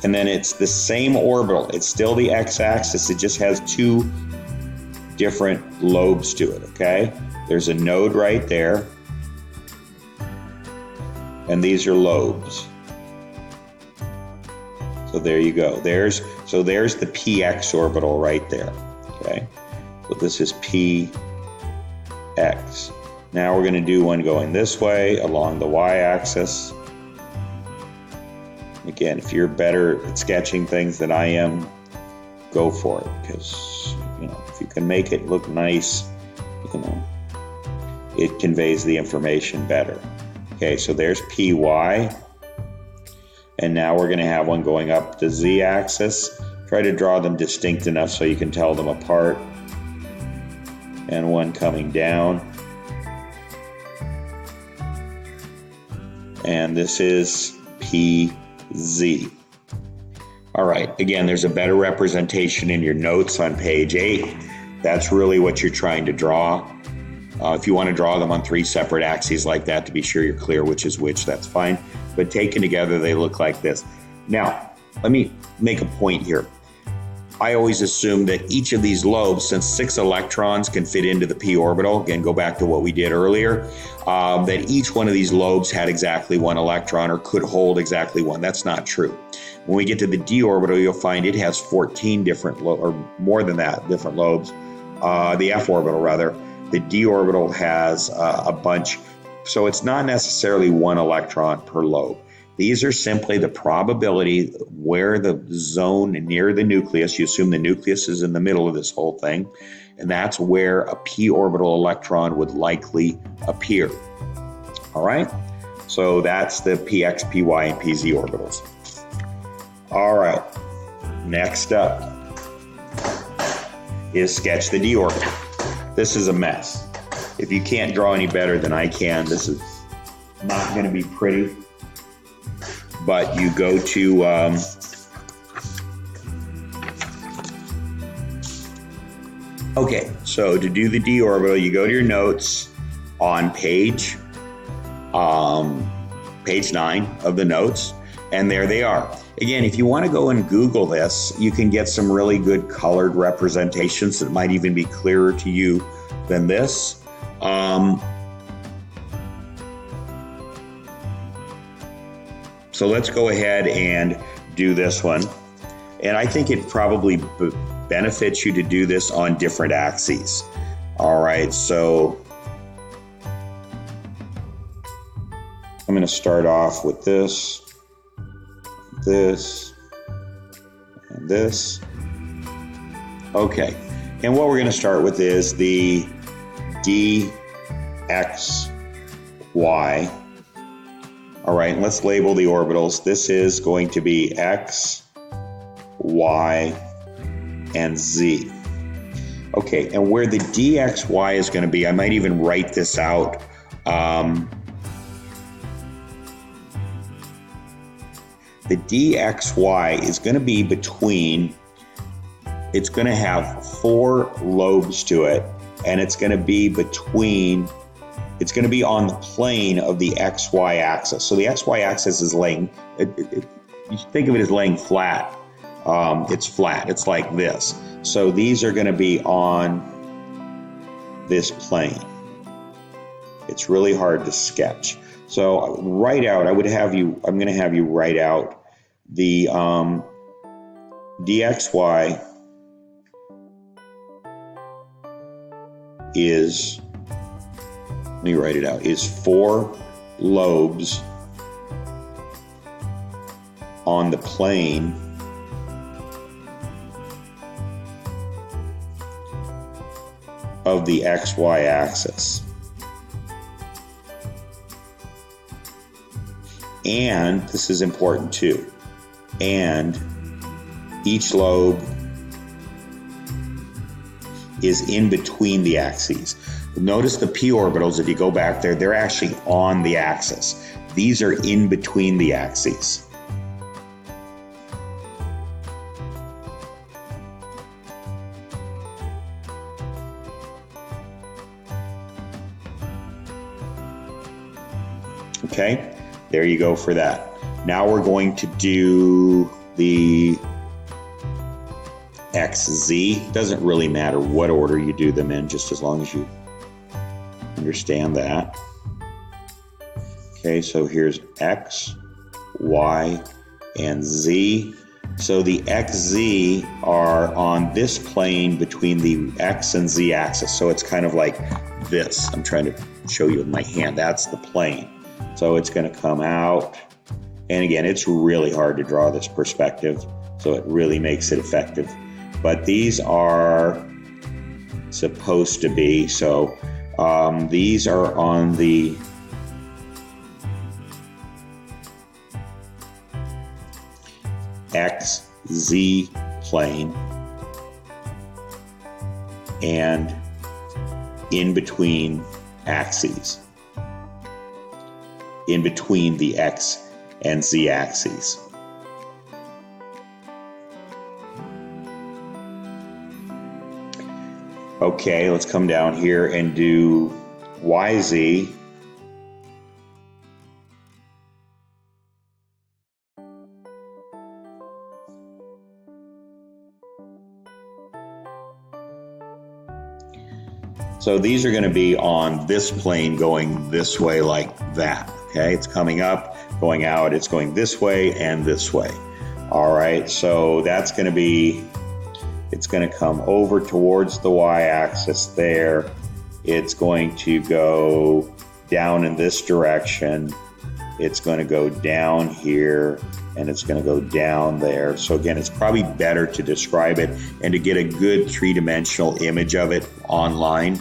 and then it's the same orbital. It's still the x-axis, it just has 2 different lobes to it, okay? There's a node right there, and these are lobes. So there you go. There's the px orbital right there, okay? So this is px. Now we're going to do one going this way along the y-axis. Again, if you're better at sketching things than I am, go for it, because if you can make it look nice, it conveys the information better. Okay, so there's PY, and now we're going to have one going up the z-axis. Try to draw them distinct enough so you can tell them apart, and one coming down. And this is PZ. All right, again, there's a better representation in your notes on page 8. That's really what you're trying to draw. If you want to draw them on 3 separate axes like that to be sure you're clear which is which, that's fine. But taken together, they look like this. Now, let me make a point here. I always assume that each of these lobes, since 6 electrons can fit into the p orbital, again, go back to what we did earlier, that each one of these lobes had exactly 1 electron or could hold exactly 1. That's not true. When we get to the d orbital, you'll find it has 14 different, or more than that, different lobes. The f orbital, rather. The d orbital has a bunch, so it's not necessarily 1 electron per lobe. These are simply the probability where the zone near the nucleus, you assume the nucleus is in the middle of this whole thing, and that's where a p orbital electron would likely appear. All right, so that's the px, py, and pz orbitals. All right, next up is sketch the d orbital. This is a mess. If you can't draw any better than I can, this is not going to be pretty. But you go to okay, so to do the d orbital, you go to your notes on page 9 of the notes, and there they are. Again, if you want to go and Google this, you can get some really good colored representations that might even be clearer to you than this. So let's go ahead and do this one. And I think it probably benefits you to do this on different axes. All right, so I'm going to start off with this, and this. Okay, and what we're going to start with is the dxy. All right, let's label the orbitals. This is going to be x, y, and z. Okay, and where the dxy is going to be, I might even write this out. The dxy is going to be between, it's going to have 4 lobes to it, and it's going to be between, it's going to be on the plane of the xy axis. So the xy axis is laying, you should think of it as laying flat. It's flat, it's like this. So these are going to be on this plane. It's really hard to sketch. So write out, I'm going to have you write out the dxy is, let me write it out, is 4 lobes on the plane of the xy axis. And this is important too. And each lobe is in between the axes. Notice the p orbitals, if you go back there, they're actually on the axis. These are in between the axes. Okay, there you go for that. Now we're going to do the xz. Doesn't really matter what order you do them in, just as long as you understand that. Okay, so here's x, y, and z. So the XZ are on this plane between the X and Z axis. So it's kind of like this. I'm trying to show you with my hand. That's the plane. So it's going to come out. And again, it's really hard to draw this perspective. So it really makes it effective. But these are supposed to be. So these are on the XZ plane and in between axes, in between the X and Z axes. Okay, let's come down here and do YZ. So these are going to be on this plane going this way like that. Okay, it's coming up, going out, it's going this way and this way. All right, so that's going to be, it's going to come over towards the y-axis there. It's going to go down in this direction. It's going to go down here and it's going to go down there. So again, it's probably better to describe it and to get a good three-dimensional image of it online.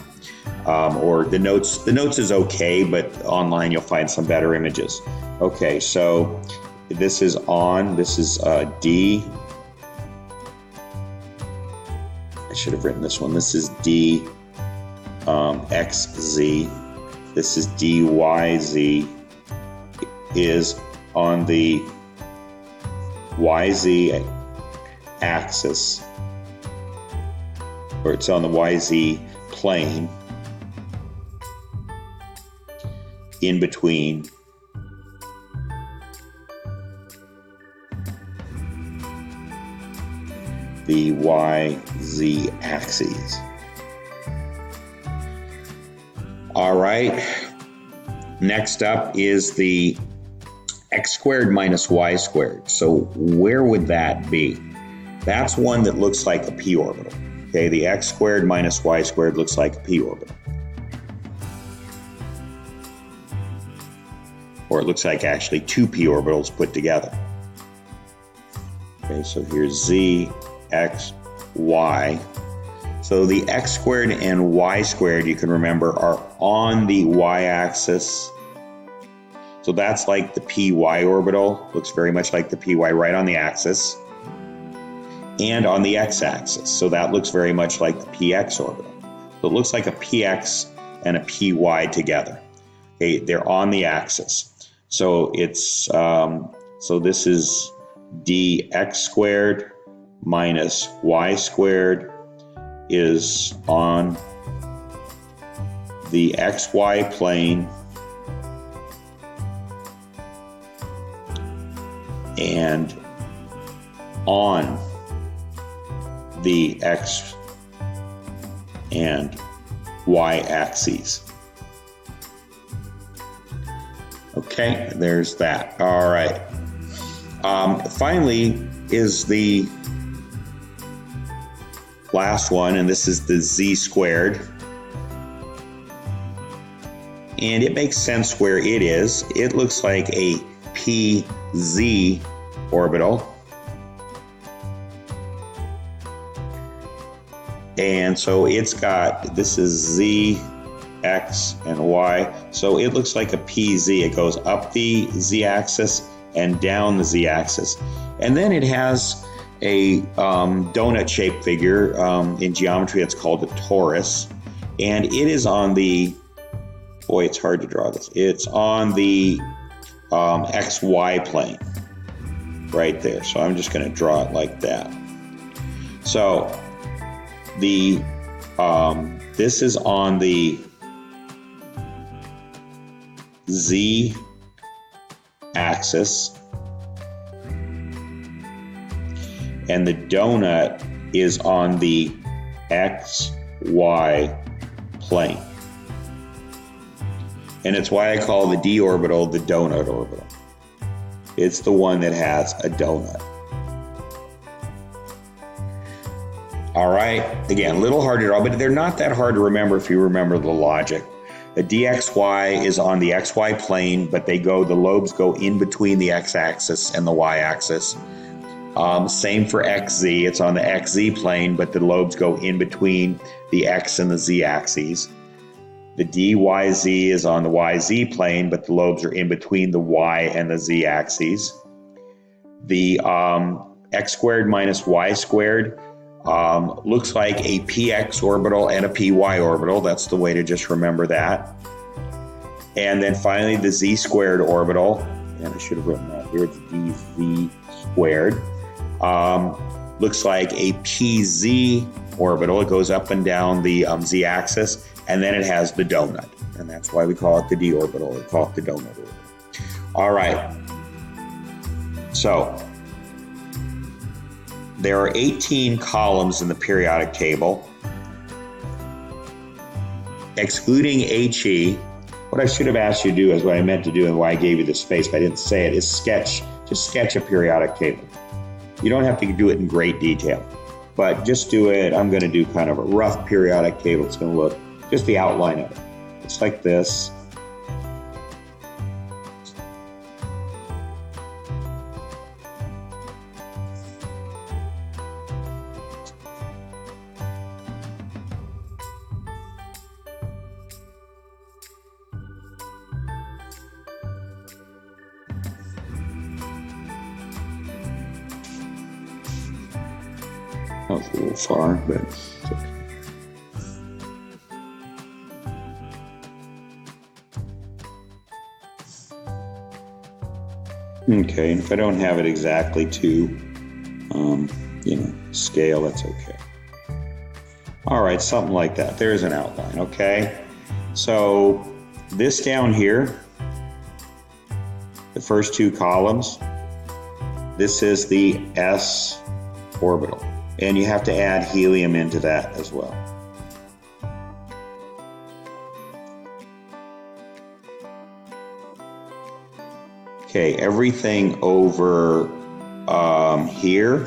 Or the notes is okay, but online you'll find some better images. Okay, so this is on, this is D. I should have written this one. This is D XZ. This is DYZ. Is on the YZ axis, or it's on the YZ plane in between the YZ axes. All right, next up is the x squared minus y squared. So where would that be? That's one that looks like a p orbital. Okay, the x squared minus y squared looks like a p orbital. Or it looks like actually two p orbitals put together. Okay, so here's z, x, y. So the x squared and y squared, you can remember, are on the y-axis. So that's like the py orbital, looks very much like the py right on the axis, and on the x-axis. So that looks very much like the px orbital. So it looks like a px and a py together. Okay, they're on the axis. So it's so this is dx squared minus y squared is on the xy plane and on the x and y axes. Okay, there's that. All right. Finally is the last one, and this is the z squared. And it makes sense where it is. It looks like a pz orbital. And so it's got, this is z, x, and y. So it looks like a pz. It goes up the z-axis and down the z-axis. And then it has a donut-shaped figure. In geometry, it's called a torus. And it is on the, boy, it's hard to draw this. It's on the xy plane right there. So I'm just going to draw it like that. So the this is on the z axis, and the donut is on the xy plane. And it's why I call the d orbital the donut orbital. It's the one that has a donut. All right, again, a little hard to draw, but they're not that hard to remember if you remember the logic. The dxy is on the xy plane, but the lobes go in between the x-axis and the y-axis. Same for xz, it's on the xz plane, but the lobes go in between the x and the z-axes. The dyz is on the yz plane, but the lobes are in between the y and the z-axes. The x squared minus y squared looks like a px orbital and a py orbital. That's the way to just remember that. And then finally the z squared orbital, and I should have written that here, it's dz squared, looks like a pz orbital. It goes up and down the z-axis, and then it has the donut, and that's why we call it the d orbital. We call it the donut orbital. All right, so there are 18 columns in the periodic table. Excluding HE, what I should have asked you to do is what I meant to do and why I gave you the space, but I didn't say it, is just sketch a periodic table. You don't have to do it in great detail, but just do it. I'm going to do kind of a rough periodic table. It's going to look just the outline of it. It's like this. That was a little far, but it's okay. Okay, and if I don't have it exactly to, scale, that's okay. All right, something like that. There's an outline, okay? So this down here, the first two columns, this is the s orbital. And you have to add helium into that as well. Okay, everything over here,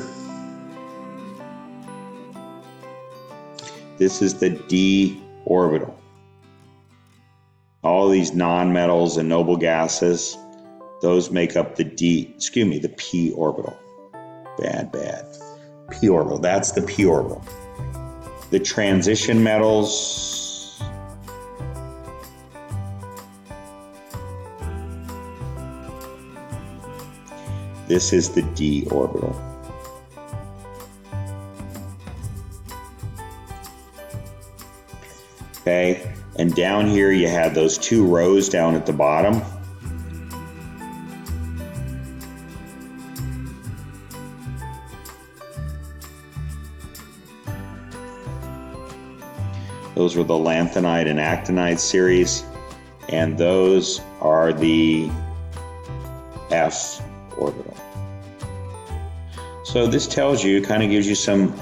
this is the d orbital. All these nonmetals and noble gases, those make up the the p orbital. Bad. P orbital, that's the p orbital. The transition metals, this is the d orbital. Okay, and down here you have those two rows down at the bottom. Those were the lanthanide and actinide series, and those are the f orbital. So this tells you, kind of gives you some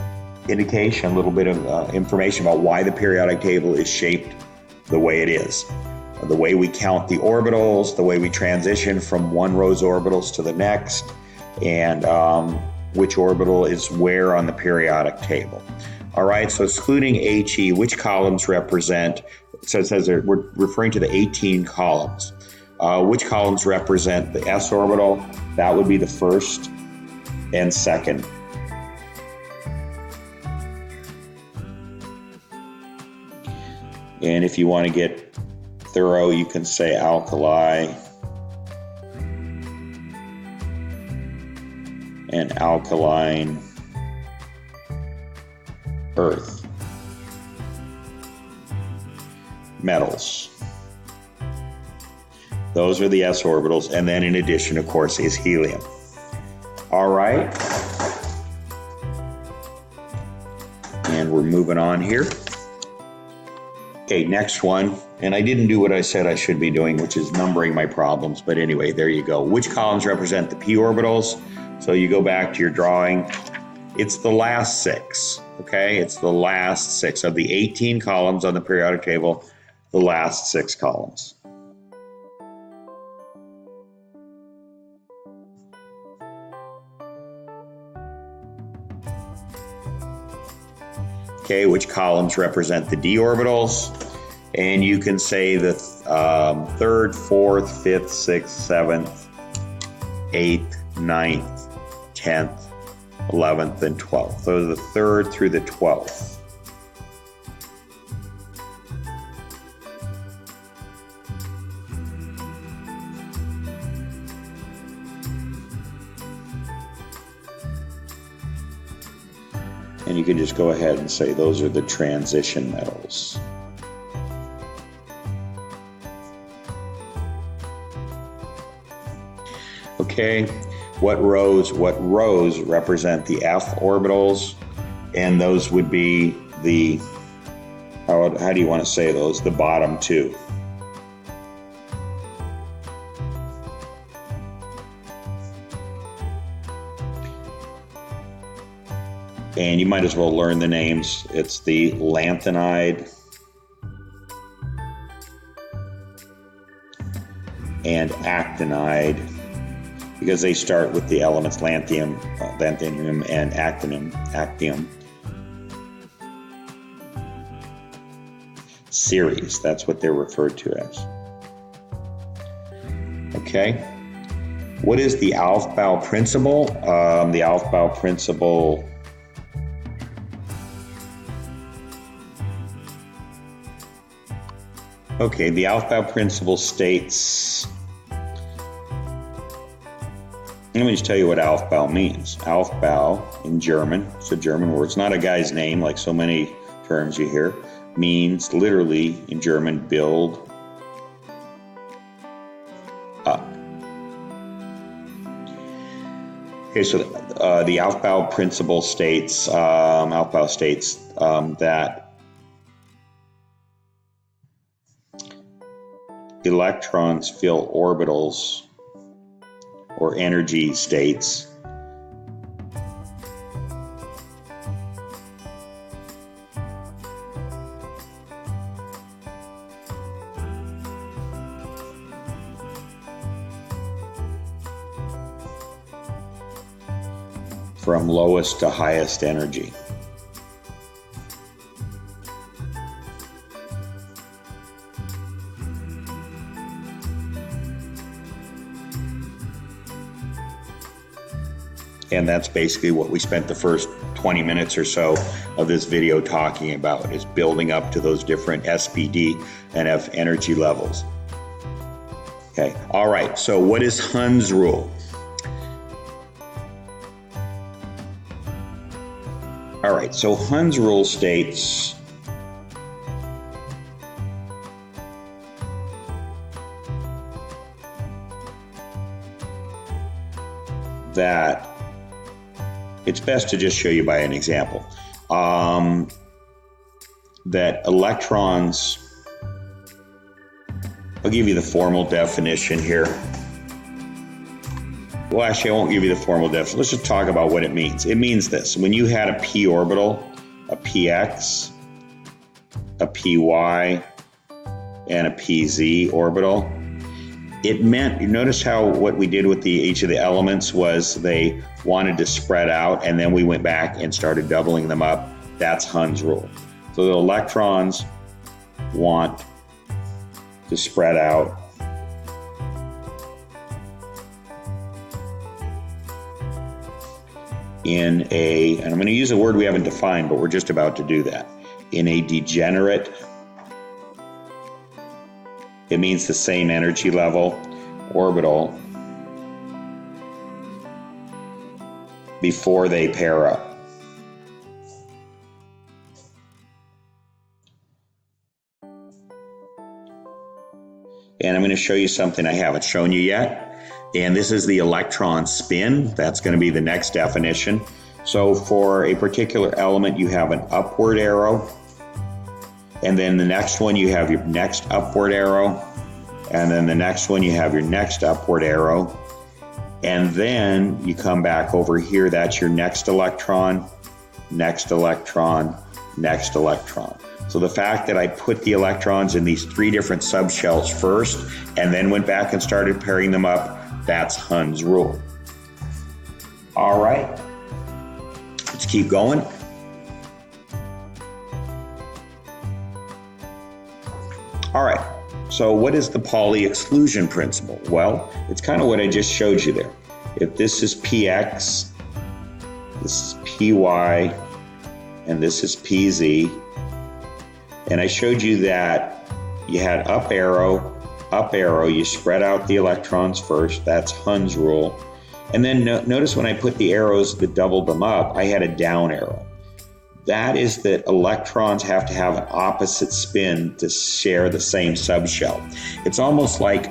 indication, a little bit of information about why the periodic table is shaped the way it is. The way we count the orbitals, the way we transition from one row's orbitals to the next, and which orbital is where on the periodic table. All right, so excluding HE, which columns represent, so it says we're referring to the 18 columns. Which columns represent the s orbital? That would be the first and second. And if you want to get thorough, you can say alkali and alkaline earth. Metals. Those are the s orbitals, and then in addition, of course, is helium. All right. And we're moving on here. Okay, next one, and I didn't do what I said I should be doing, which is numbering my problems, but anyway, there you go. Which columns represent the p orbitals? So you go back to your drawing. It's the last six, okay? It's the last six of the 18 columns on the periodic table, the last six columns. okay, which columns represent the d orbitals. And you can say the third, fourth, fifth, sixth, seventh, eighth, ninth, 10th, 11th, and 12th. Those are the 3rd through the 12th. And you can just go ahead and say those are the transition metals. Okay, what rows represent the f orbitals, and those would be the, how do you want to say those? The bottom two. And you might as well learn the names. It's the lanthanide and actinide, because they start with the elements lanthanum and actinium series. That's what they're referred to as. Okay. What is the Aufbau principle? The Aufbau principle Okay, the Aufbau principle states, let me just tell you what Aufbau means. Aufbau in German, it's a German word. It's not a guy's name like so many terms you hear. Means literally in German, build up. Okay, so the Aufbau principle states, that electrons fill orbitals or energy states from lowest to highest energy. And that's basically what we spent the first 20 minutes or so of this video talking about, is building up to those different SPD and F energy levels. Okay, all right, so what is Hund's rule? All right, so Hund's rule states that it's best to just show you by an example. That electrons, I'll give you the formal definition here. Well, actually, I won't give you the formal definition. Let's just talk about what it means. It means this: when you had a p orbital, a px, a py, and a pz orbital, it meant, you notice how what we did with each of the elements was they wanted to spread out, and then we went back and started doubling them up. That's Hund's rule. So the electrons want to spread out in a, and I'm going to use a word we haven't defined, but we're just about to do that, in a degenerate, it means the same energy level, orbital, before they pair up. And I'm going to show you something I haven't shown you yet. And this is the electron spin. That's going to be the next definition. So for a particular element, you have an upward arrow. And then the next one, you have your next upward arrow. And then the next one, you have your next upward arrow. And then you come back over here. That's your next electron, next electron, next electron. So the fact that I put the electrons in these three different subshells first, and then went back and started pairing them up, that's Hund's rule. All right, let's keep going. All right, so what is the Pauli exclusion principle? Well, it's kind of what I just showed you there. If this is Px, this is Py, and this is Pz, and I showed you that you had up arrow, you spread out the electrons first, that's Hund's rule. And then notice when I put the arrows that doubled them up, I had a down arrow. That is that electrons have to have an opposite spin to share the same subshell. It's almost like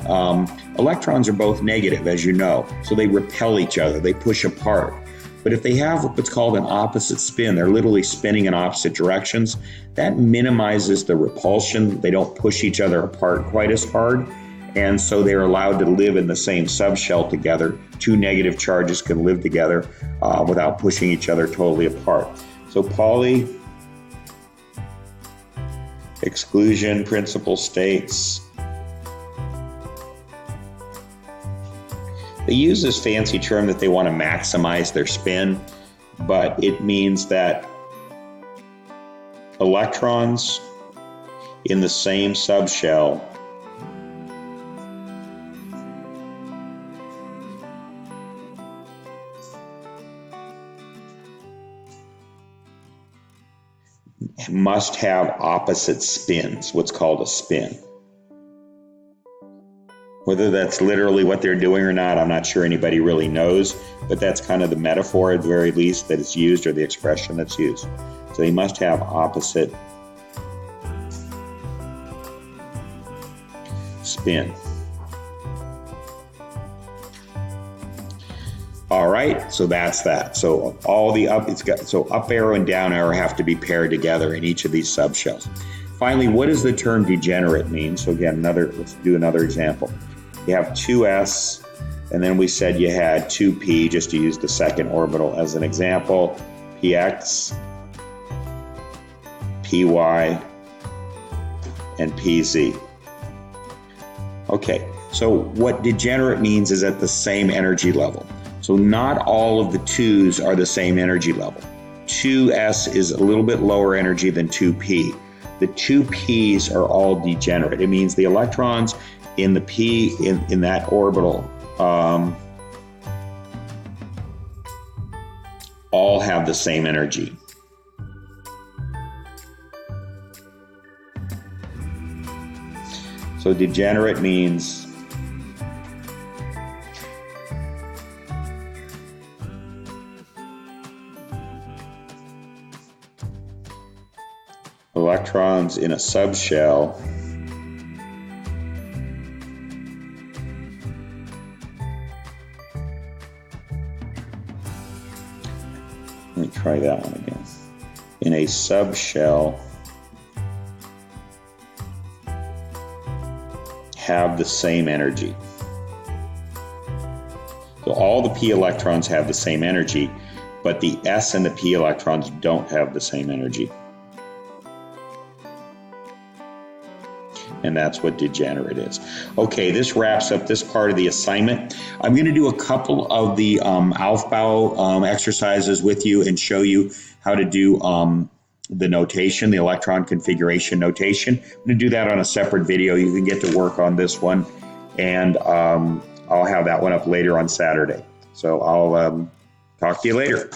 electrons are both negative, as you know, so they repel each other, they push apart. But if they have what's called an opposite spin, they're literally spinning in opposite directions, that minimizes the repulsion. They don't push each other apart quite as hard, and so they're allowed to live in the same subshell together. Two negative charges can live together without pushing each other totally apart. So Pauli exclusion principle states, they use this fancy term that they want to maximize their spin, but it means that electrons in the same subshell must have opposite spins, what's called a spin. Whether that's literally what they're doing or not, I'm not sure anybody really knows, but that's kind of the metaphor at the very least that is used, or the expression that's used. So they must have opposite spin. All right, so that's that. So all the up arrow and down arrow have to be paired together in each of these subshells. Finally, what does the term degenerate mean? So again, let's do another example. You have 2s, and then we said you had 2p, just to use the second orbital as an example, px, py, and pz. Okay, so what degenerate means is at the same energy level. So not all of the 2s are the same energy level. 2s is a little bit lower energy than 2p. The 2p's are all degenerate. It means the electrons in the p in that orbital all have the same energy. So degenerate means electrons in a subshell let me try that one again. In a subshell have the same energy. So all the p electrons have the same energy, but the s and the p electrons don't have the same energy. And that's what degenerate is. Okay, this wraps up this part of the assignment. I'm going to do a couple of the Aufbau exercises with you and show you how to do the notation, the electron configuration notation. I'm going to do that on a separate video. You can get to work on this one, and I'll have that one up later on Saturday. So I'll talk to you later.